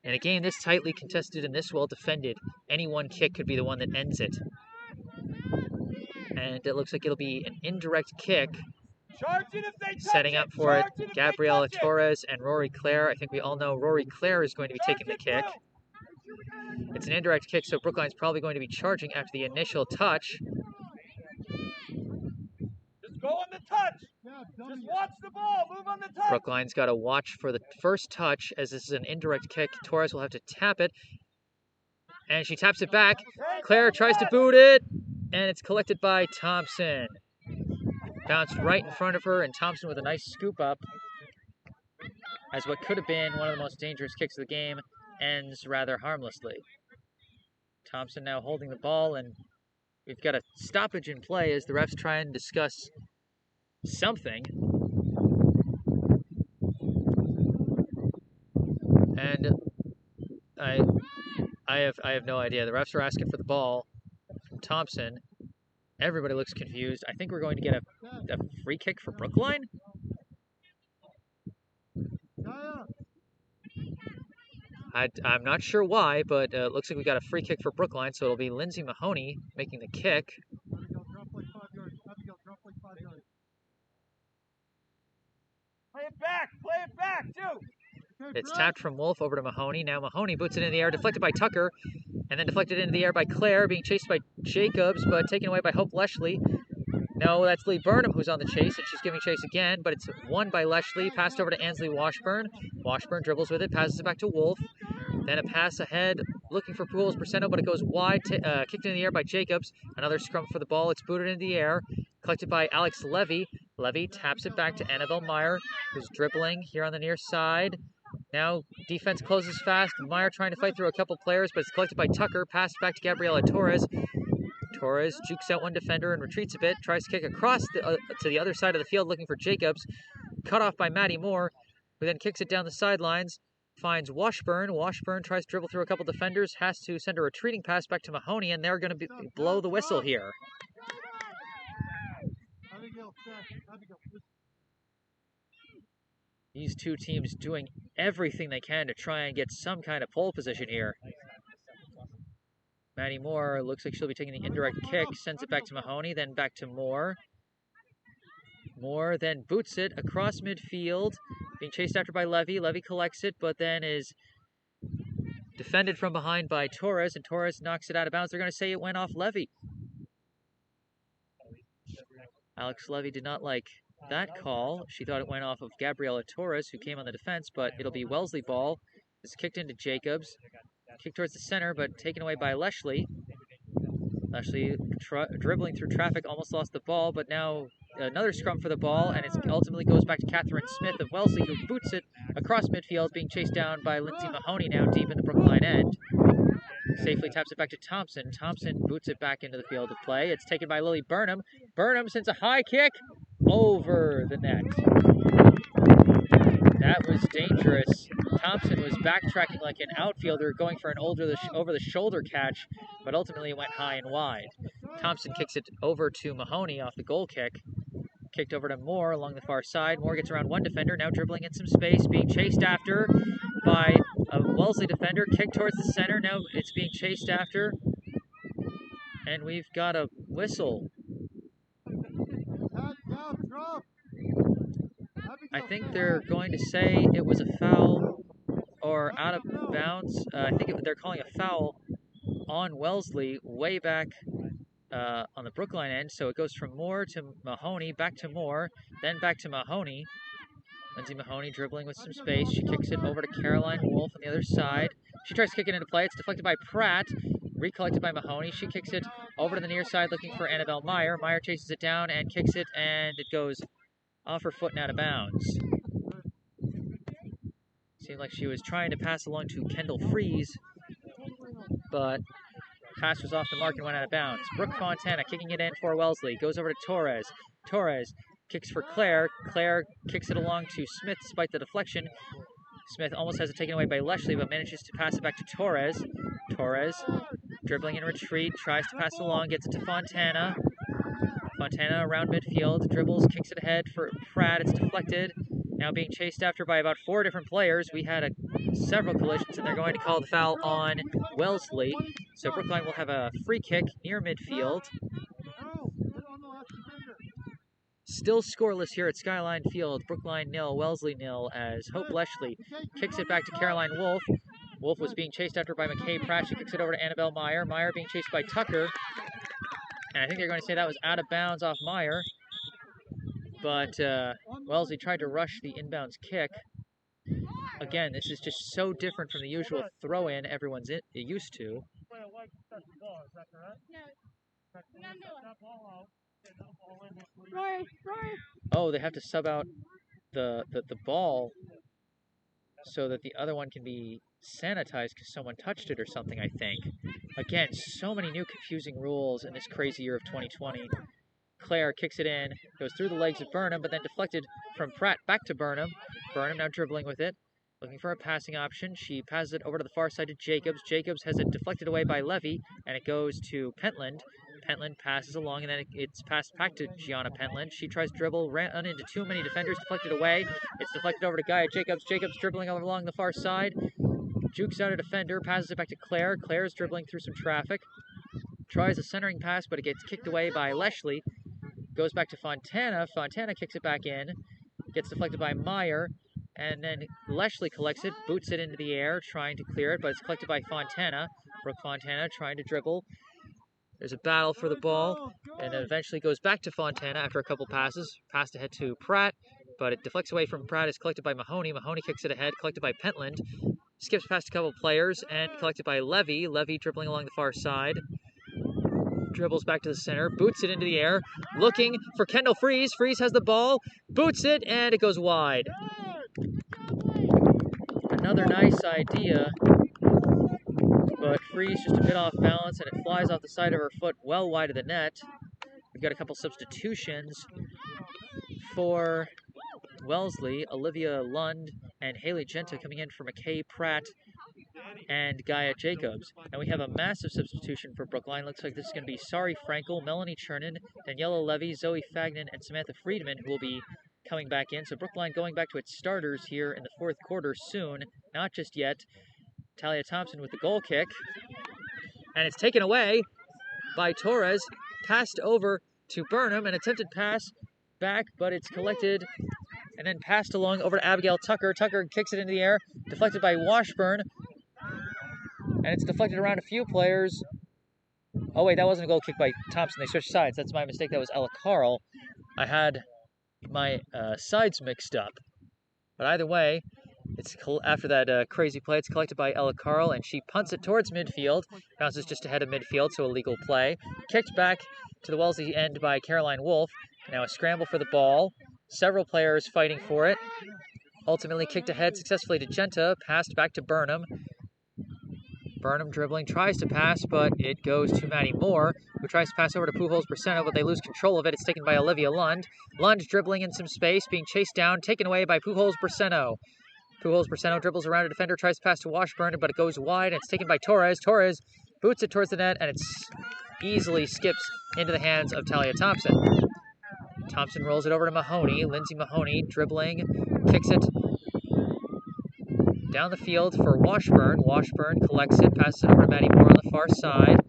In a game this tightly contested and this well defended, any one kick could be the one that ends it. And it looks like it'll be an indirect kick. Setting up for it, Gabriela Torres and Rory Clare. I think we all know Rory Clare is going to be taking the kick. It's an indirect kick, so Brookline's probably going to be charging after the initial touch. Just go on the touch. Just watch the ball. Move on the touch. Brookline's got to watch for the first touch, as this is an indirect kick. Torres will have to tap it. And she taps it back. Claire tries to boot it, and it's collected by Thompson. Bounced right in front of her, and Thompson with a nice scoop up, as what could have been one of the most dangerous kicks of the game ends rather harmlessly. Thompson now holding the ball, and we've got a stoppage in play as the refs try and discuss something. And I have no idea. The refs are asking for the ball from Thompson. Everybody looks confused. I think we're going to get a free kick for Brookline. I'm not sure why, but it looks like we got a free kick for Brookline, so it'll be Lindsay Mahoney making the kick. Play it back, too. It's tapped from Wolf over to Mahoney. Now Mahoney boots it in the air, deflected by Tucker, and then deflected into the air by Claire, being chased by Jacobs, but taken away by Hope Leshley. No, that's Lee Burnham who's on the chase, and she's giving chase again, but it's won by Leshley, passed over to Ansley Washburn. Washburn dribbles with it, passes it back to Wolf. Then a pass ahead, looking for Pools Braceno, but it goes wide, kicked in the air by Jacobs. Another scrum for the ball, it's booted into the air, collected by Alex Levy. Levy taps it back to Annabelle Meyer, who's dribbling here on the near side. Now defense closes fast. Meyer trying to fight through a couple players, but it's collected by Tucker. Passed back to Gabriela Torres. Torres jukes out one defender and retreats a bit. Tries to kick across to the other side of the field, looking for Jacobs. Cut off by Maddie Moore, who then kicks it down the sidelines. Finds Washburn. Washburn tries to dribble through a couple defenders. Has to send a retreating pass back to Mahoney, and they're going to blow the whistle here. These two teams doing everything they can to try and get some kind of pole position here. Maddie Moore looks like she'll be taking the indirect kick, sends it back to Mahoney, then back to Moore. Moore then boots it across midfield, being chased after by Levy. Levy collects it, but then is defended from behind by Torres, and Torres knocks it out of bounds. They're going to say it went off Levy. Alex Levy did not like that call. She thought it went off of Gabriela Torres, who came on the defense, but it'll be Wellesley ball. It's kicked into Jacobs. Kicked towards the center, but taken away by Leshley. Leshley dribbling through traffic, almost lost the ball, but now another scrum for the ball, and it ultimately goes back to Catherine Smith of Wellesley, who boots it across midfield, being chased down by Lindsay Mahoney now deep in the Brookline end. Safely taps it back to Thompson. Thompson boots it back into the field of play. It's taken by Lily Burnham. Burnham sends a high kick over the net. That was dangerous. Thompson was backtracking like an outfielder, going for an over-the-shoulder catch, but ultimately it went high and wide. Thompson kicks it over to Mahoney off the goal kick. Kicked over to Moore along the far side. Moore gets around one defender, now dribbling in some space, being chased after by a Wellesley defender. Kicked towards the center, now it's being chased after. And we've got a whistle. I think they're going to say it was a foul or out of bounds. I think they're calling a foul on Wellesley way back on the Brookline end. So it goes from Moore to Mahoney, back to Moore, then back to Mahoney. Lindsay Mahoney dribbling with some space. She kicks it over to Caroline Wolf on the other side. She tries to kick it into play. It's deflected by Pratt, recollected by Mahoney. She kicks it over to the near side looking for Annabelle Meyer. Meyer chases it down and kicks it, and it goes off her foot and out of bounds. Seemed like she was trying to pass along to Kendall Freeze, but pass was off the mark and went out of bounds. Brooke Fontana kicking it in for Wellesley. Goes over to Torres. Torres kicks for Claire. Claire kicks it along to Smith despite the deflection. Smith almost has it taken away by Leshley, but manages to pass it back to Torres. Torres dribbling in retreat, tries to pass it along, gets it to Fontana. Fontana around midfield, dribbles, kicks it ahead for Pratt. It's deflected. Now being chased after by about 4 different players. We had several collisions, and they're going to call the foul on Wellesley. So Brookline will have a free kick near midfield. Still scoreless here at Skyline Field. Brookline 0, Wellesley 0, as Hope Leshley kicks it back to Caroline Wolf. Wolf was being chased after by McKay Pratt. She kicks it over to Annabelle Meyer. Meyer being chased by Tucker. And I think they're going to say that was out of bounds off Meyer. But Wellesley tried to rush the inbounds kick. Again, this is just so different from the usual throw-in everyone's used to. Oh, they have to sub out the ball so that the other one can be sanitized because someone touched it or something, I think. Again, so many new confusing rules in this crazy year of 2020. Claire kicks it in, goes through the legs of Burnham, but then deflected from Pratt back to Burnham. Burnham now dribbling with it, looking for a passing option. She passes it over to the far side to Jacobs. Jacobs has it deflected away by Levy, and it goes to Pentland. Pentland passes along, and then it's passed back to Gianna Pentland. She tries to dribble, ran into too many defenders, deflected away. It's deflected over to Gaia Jacobs. Jacobs dribbling along the far side. Jukes out a defender, passes it back to Claire. Claire's dribbling through some traffic. Tries a centering pass, but it gets kicked away by Wellesley. Goes back to Fontana. Fontana kicks it back in. Gets deflected by Meyer. And then Wellesley collects it, boots it into the air, trying to clear it, but it's collected by Fontana. Brooke Fontana trying to dribble. There's a battle for the ball, and then eventually goes back to Fontana after a couple passes. Passed ahead to Pratt, but it deflects away from Pratt. It's collected by Mahoney. Mahoney kicks it ahead, collected by Pentland. Skips past a couple players, and collected by Levy. Levy dribbling along the far side. Dribbles back to the center, boots it into the air, looking for Kendall Freeze. Freeze has the ball, boots it, and it goes wide. Another nice idea, but Freeze just a bit off balance, and it flies off the side of her foot well wide of the net. We've got a couple substitutions for Wellesley. Olivia Lund and Haley Genta coming in for McKay Pratt and Gaia Jacobs. And we have a massive substitution for Brookline. Looks like this is going to be Sari Frankel, Melanie Chernin, Daniela Levy, Zoe Fagnan, and Samantha Friedman, who will be coming back in. So Brookline going back to its starters here in the fourth quarter soon. Not just yet. Talia Thompson with the goal kick. And it's taken away by Torres. Passed over to Burnham. An attempted pass back, but it's collected and then passed along over to Abigail Tucker. Tucker kicks it into the air. Deflected by Washburn. And it's deflected around a few players. Oh, wait, that wasn't a goal kick by Thompson. They switched sides. That's my mistake. That was Ella Carl. I had my sides mixed up. But either way, it's after that crazy play, it's collected by Ella Carl, and she punts it towards midfield. Bounces just ahead of midfield, so a legal play. Kicked back to the Wellesley end by Caroline Wolf. Now a scramble for the ball. Several players fighting for it. Ultimately kicked ahead successfully to Genta. Passed back to Burnham. Burnham dribbling, tries to pass, but it goes to Maddie Moore, who tries to pass over to Pujols Braceno, but they lose control of it. It's taken by Olivia Lund. Lund dribbling in some space, being chased down, taken away by Pujols Braceno. Pujols Braceno dribbles around a defender, tries to pass to Washburn, but it goes wide, and it's taken by Torres. Torres boots it towards the net, and it easily skips into the hands of Talia Thompson. Thompson rolls it over to Mahoney. Lindsay Mahoney dribbling, kicks it down the field for Washburn. Washburn collects it, passes it over to Maddie Moore on the far side.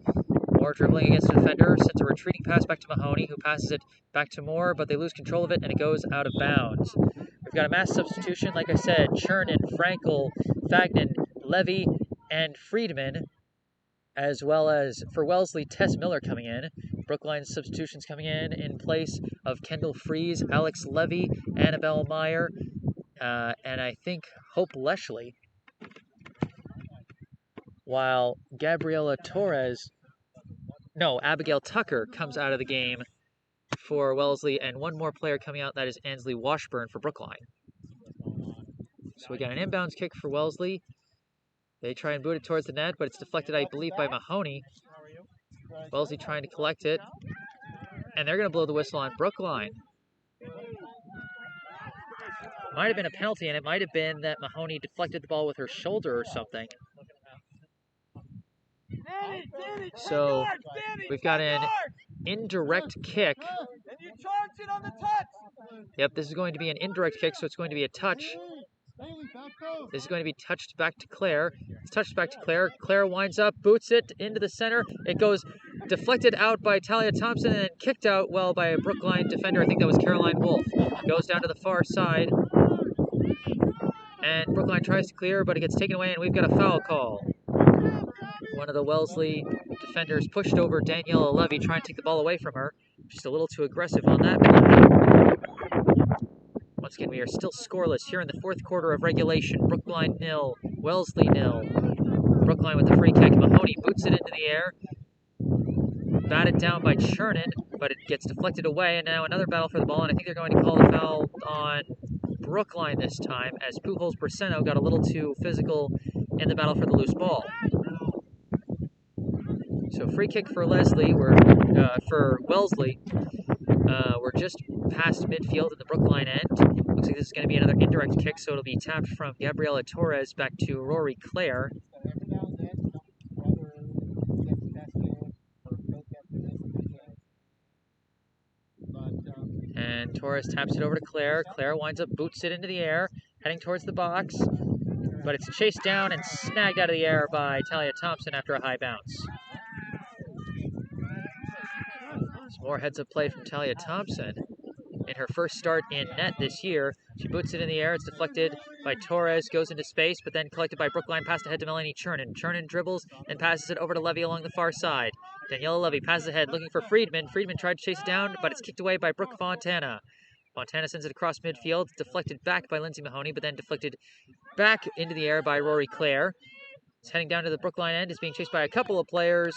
Moore dribbling against the defender, sends a retreating pass back to Mahoney, who passes it back to Moore, but they lose control of it, and it goes out of bounds. We've got a mass substitution, like I said, Chernin, Frankel, Fagnan, Levy, and Friedman, as well as for Wellesley, Tess Miller coming in. Brookline's substitutions coming in place of Kendall Freeze, Alex Levy, Annabelle Meyer, and I think Hope Wellesley, while Abigail Tucker comes out of the game for Wellesley, and one more player coming out, that is Ansley Washburn for Brookline. So we got an inbounds kick for Wellesley. They try and boot it towards the net, but it's deflected, I believe, by Mahoney. Wellesley trying to collect it, and they're going to blow the whistle on Brookline. Might have been a penalty, and it might have been that Mahoney deflected the ball with her shoulder or something. So we've got an indirect kick. Yep, this is going to be an indirect kick, so it's going to be a touch. This is going to be touched back to Claire. It's touched back to Claire. Claire winds up, boots it into the center. It goes deflected out by Talia Thompson and then kicked out well by a Brookline defender. I think that was Caroline Wolf. Goes down to the far side. And Brookline tries to clear, but it gets taken away, and we've got a foul call. One of the Wellesley defenders pushed over Daniela Levy, trying to take the ball away from her. Just a little too aggressive on that play. Once again, we are still scoreless here in the fourth quarter of regulation. Brookline 0, Wellesley 0. Brookline with the free kick. Mahoney boots it into the air. Batted down by Chernin, but it gets deflected away, and now another battle for the ball, and I think they're going to call the foul on Brookline this time, as Pujols-Braceno got a little too physical in the battle for the loose ball. So free kick for Wellesley. We're just past midfield at the Brookline end. Looks like this is going to be another indirect kick, so it'll be tapped from Gabriela Torres back to Rory Clare. And Torres taps it over to Clare. Clare winds up, boots it into the air, heading towards the box. But it's chased down and snagged out of the air by Talia Thompson after a high bounce. Some more heads-up play from Talia Thompson. In her first start in net this year, she boots it in the air. It's deflected by Torres, goes into space, but then collected by Brookline, passed ahead to Melanie Chernin. Chernin dribbles and passes it over to Levy along the far side. Daniela Levy passes ahead, looking for Friedman. Friedman tried to chase it down, but it's kicked away by Brooke Fontana. Fontana sends it across midfield, deflected back by Lindsay Mahoney, but then deflected back into the air by Rory Clare. It's heading down to the Brookline end. It's being chased by a couple of players.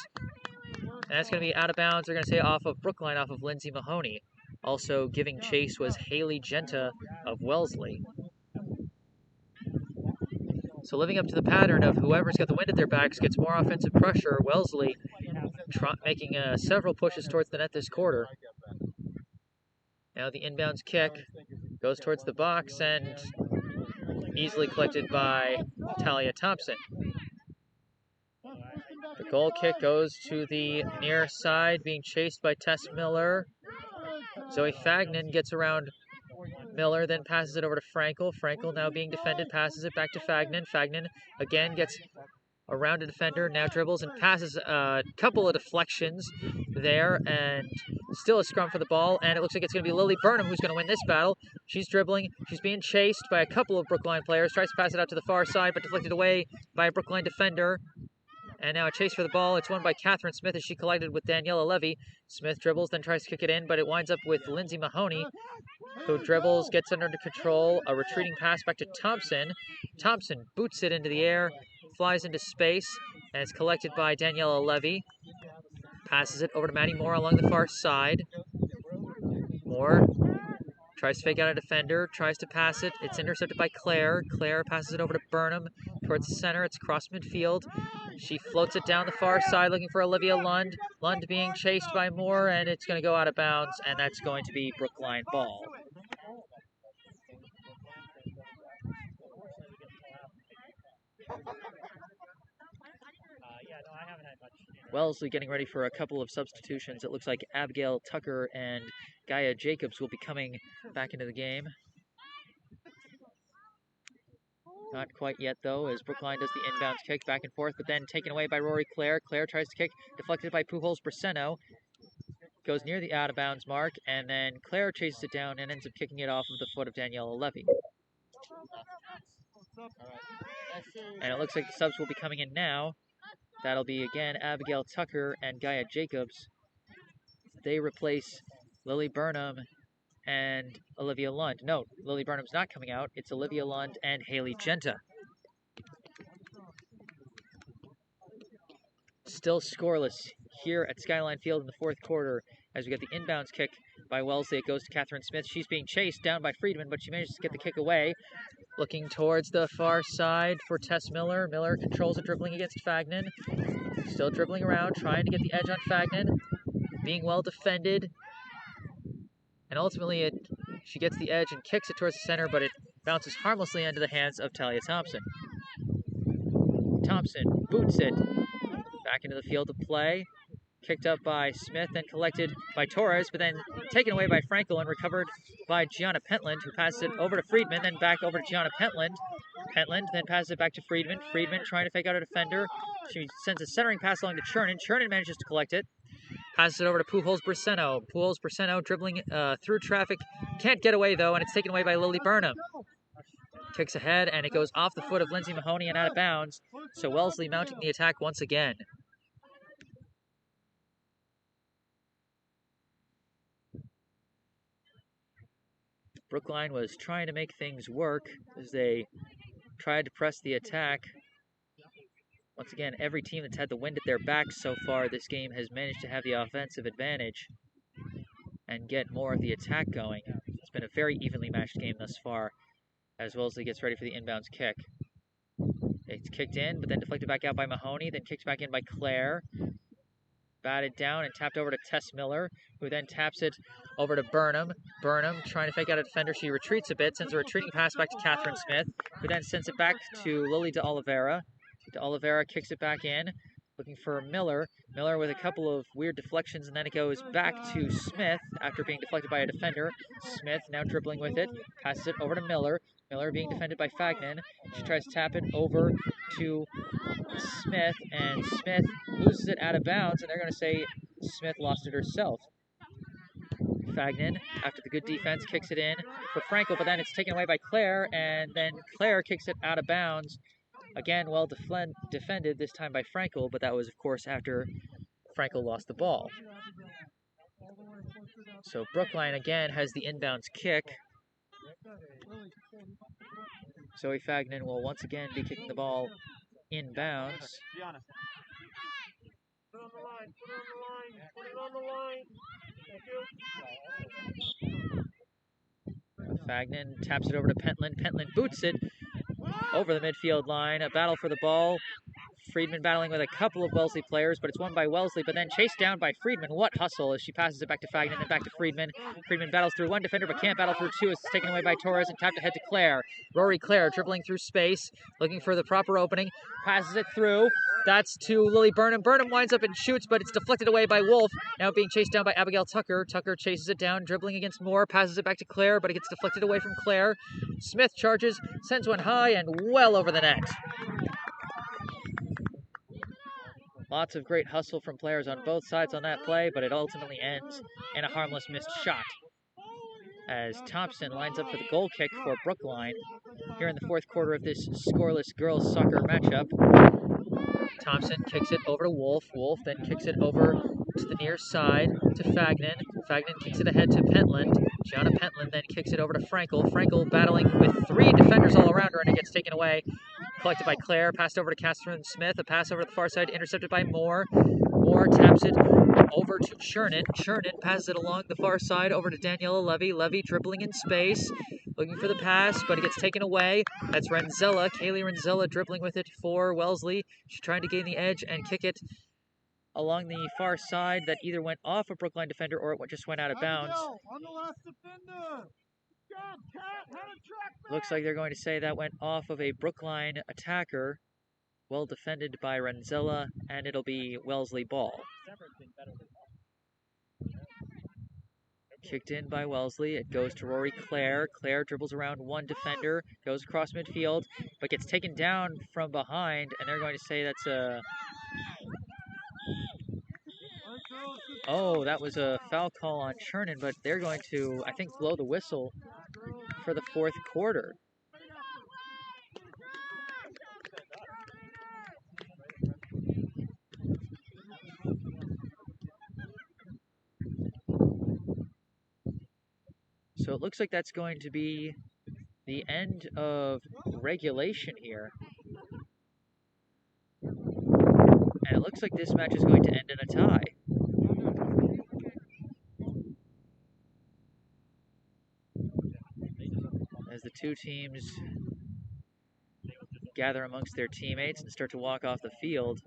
And that's going to be out of bounds. They're going to say off of Brookline, off of Lindsay Mahoney. Also giving chase was Haley Genta of Wellesley. So living up to the pattern of whoever's got the wind at their backs gets more offensive pressure. Wellesley making several pushes towards the net this quarter. Now the inbounds kick goes towards the box and easily collected by Talia Thompson. The goal kick goes to the near side, being chased by Tess Miller. Zoe Fagnan gets around Miller, then passes it over to Frankel. Frankel now being defended, passes it back to Fagnan. Fagnan again gets around a defender, now dribbles and passes a couple of deflections there, and still a scrum for the ball, and it looks like it's going to be Lily Burnham who's going to win this battle. She's dribbling, she's being chased by a couple of Brookline players, tries to pass it out to the far side, but deflected away by a Brookline defender. And now a chase for the ball. It's won by Catherine Smith as she collided with Daniela Levy. Smith dribbles, then tries to kick it in, but it winds up with Lindsay Mahoney, who dribbles, gets under control. A retreating pass back to Thompson. Thompson boots it into the air, flies into space, and it's collected by Daniela Levy. Passes it over to Maddie Moore along the far side. Moore tries to fake out a defender, tries to pass it. It's intercepted by Clare. Clare passes it over to Burnham towards the center. It's cross midfield. She floats it down the far side looking for Olivia Lund. Lund being chased by Moore, and it's going to go out of bounds, and that's going to be Brookline ball. Wellesley getting ready for a couple of substitutions. It looks like Abigail Tucker and Gaia Jacobs will be coming back into the game. Not quite yet, though, as Brookline does the inbounds kick back and forth, but then taken away by Rory Clare. Clare tries to kick, deflected by Pujols-Braceno. Goes near the out-of-bounds mark, and then Clare chases it down and ends up kicking it off of the foot of Daniela Levy. And it looks like the subs will be coming in now. That'll be, again, Abigail Tucker and Gaia Jacobs. They replace Lily Burnham and Olivia Lund. No, Lily Burnham's not coming out. It's Olivia Lund and Haley Genta. Still scoreless here at Skyline Field in the fourth quarter as we get the inbounds kick by Wellesley. It goes to Catherine Smith. She's being chased down by Friedman, but she manages to get the kick away. Looking towards the far side for Tess Miller. Miller controls it, dribbling against Fagnan. Still dribbling around, trying to get the edge on Fagnan. Being well defended. And ultimately, she gets the edge and kicks it towards the center, but it bounces harmlessly into the hands of Talia Thompson. Thompson boots it back into the field of play. Kicked up by Smith, then collected by Torres, but then taken away by Frankel and recovered by Gianna Pentland, who passes it over to Friedman, then back over to Gianna Pentland. Pentland then passes it back to Friedman. Friedman trying to fake out a defender. She sends a centering pass along to Chernin. Chernin manages to collect it. Passes it over to Pujols-Braceno. Pujols-Braceno dribbling through traffic. Can't get away, though, and it's taken away by Lily Burnham. Kicks ahead, and it goes off the foot of Lindsay Mahoney and out of bounds. So Wellesley mounting the attack once again. Brookline was trying to make things work as they tried to press the attack. Once again, every team that's had the wind at their backs so far this game has managed to have the offensive advantage and get more of the attack going. It's been a very evenly matched game thus far as Wellesley gets ready for the inbounds kick. It's kicked in, but then deflected back out by Mahoney, then kicked back in by Claire. Batted down and tapped over to Tess Miller, who then taps it over to Burnham. Burnham trying to fake out a defender. She retreats a bit, sends a retreating pass back to Catherine Smith, who then sends it back to Lily de Oliveira. De Oliveira kicks it back in, looking for Miller. Miller with a couple of weird deflections, and then it goes back to Smith after being deflected by a defender. Smith now dribbling with it, passes it over to Miller. Miller being defended by Fagnan. She tries to tap it over to Smith, and Smith loses it out of bounds, and they're going to say Smith lost it herself. Fagnan, after the good defense, kicks it in for Frankel, but then it's taken away by Claire, and then Claire kicks it out of bounds. Again, well defended, this time by Frankel, but that was, of course, after Frankel lost the ball. So Brookline, again, has the inbounds kick. Zoe Fagnan will once again be kicking the ball inbounds. Fagnan taps it over to Pentland. Pentland boots it over the midfield line. A battle for the ball. Friedman battling with a couple of Wellesley players, but it's won by Wellesley, but then chased down by Friedman. What hustle as she passes it back to Fagnan and back to Friedman. Friedman battles through one defender, but can't battle through two as it's taken away by Torres and tapped ahead to Claire. Rory Claire dribbling through space, looking for the proper opening, passes it through. That's to Lily Burnham. Burnham winds up and shoots, but it's deflected away by Wolf. Now being chased down by Abigail Tucker. Tucker chases it down, dribbling against Moore, passes it back to Claire, but it gets deflected away from Claire. Smith charges, sends one high and well over the net. Lots of great hustle from players on both sides on that play, but it ultimately ends in a harmless missed shot as Thompson lines up for the goal kick for Brookline here in the fourth quarter of this scoreless girls soccer matchup. Thompson kicks it over to Wolf. Wolf then kicks it over to the near side to Fagnan. Fagnan kicks it ahead to Pentland. Gianna Pentland then kicks it over to Frankel. Frankel battling with three defenders all around her, and it gets taken away. Collected by Claire, passed over to Catherine Smith. A pass over to the far side, intercepted by Moore. Moore taps it over to Chernin. Chernin passes it along the far side over to Daniela Levy. Levy dribbling in space, looking for the pass, but it gets taken away. That's Renzella. Kaylee Renzella dribbling with it for Wellesley. She's trying to gain the edge and kick it along the far side that either went off a Brookline defender or it just went out of bounds. On the last defender. Looks like they're going to say that went off of a Brookline attacker. Well defended by Renzella, and it'll be Wellesley ball. Kicked in by Wellesley. It goes to Rory Claire. Claire dribbles around one defender, goes across midfield, but gets taken down from behind, and they're going to say that's a... Oh, that was a foul call on Chernin, but they're going to, I think, blow the whistle for the fourth quarter. So it looks like that's going to be the end of regulation here. And it looks like this match is going to end in a tie. As the two teams gather amongst their teammates and start to walk off the field.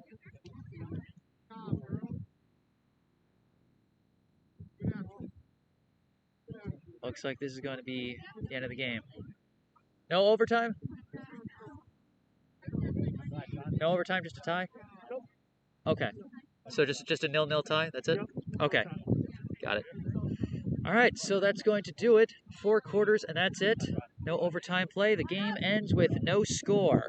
Looks like this is going to be the end of the game. No overtime? No overtime, just a tie? Okay. So just a 0-0 tie? That's it? Okay. Got it. All right, so that's going to do it. 4 quarters, and that's it. No overtime play. The game ends with no score.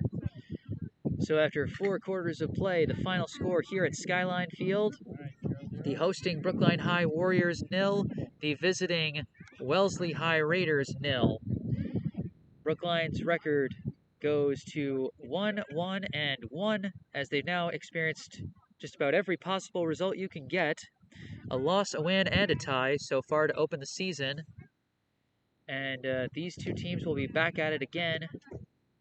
So after 4 quarters of play, the final score here at Skyline Field, the hosting Brookline High Warriors 0, the visiting Wellesley High Raiders 0. Brookline's record goes to 1-1-1, as they've now experienced just about every possible result you can get. A loss, a win, and a tie so far to open the season. And these two teams will be back at it again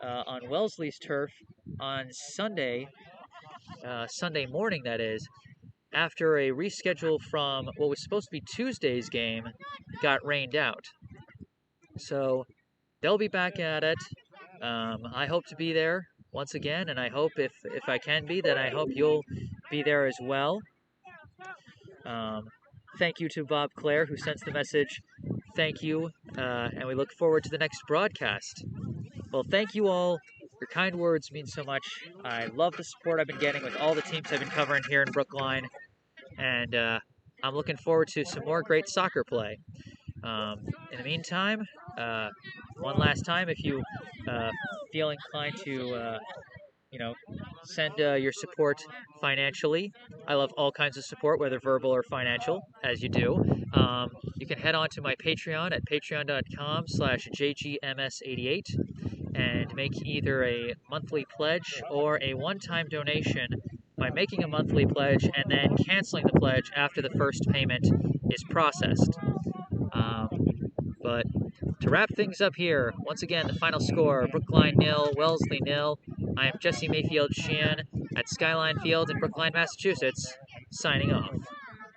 on Wellesley's turf on Sunday, Sunday morning that is, after a reschedule from what was supposed to be Tuesday's game got rained out. So they'll be back at it. I hope to be there once again, and I hope if I can be, then I hope you'll be there as well. Thank you to Bob Clare, who sends the message. Thank you, and we look forward to the next broadcast. Well, thank you all. Your kind words mean so much. I love the support I've been getting with all the teams I've been covering here in Brookline, and I'm looking forward to some more great soccer play. In the meantime, one last time, if you feel inclined to, send your support financially. I love all kinds of support, whether verbal or financial, as you do. You can head on to my Patreon at patreon.com/JGMS88 and make either a monthly pledge or a one-time donation by making a monthly pledge and then canceling the pledge after the first payment is processed. But to wrap things up here, once again, the final score, Brookline 0, Wellesley 0. I am Jesse Mayfield-Sheehan at Skyline Field in Brookline, Massachusetts, signing off.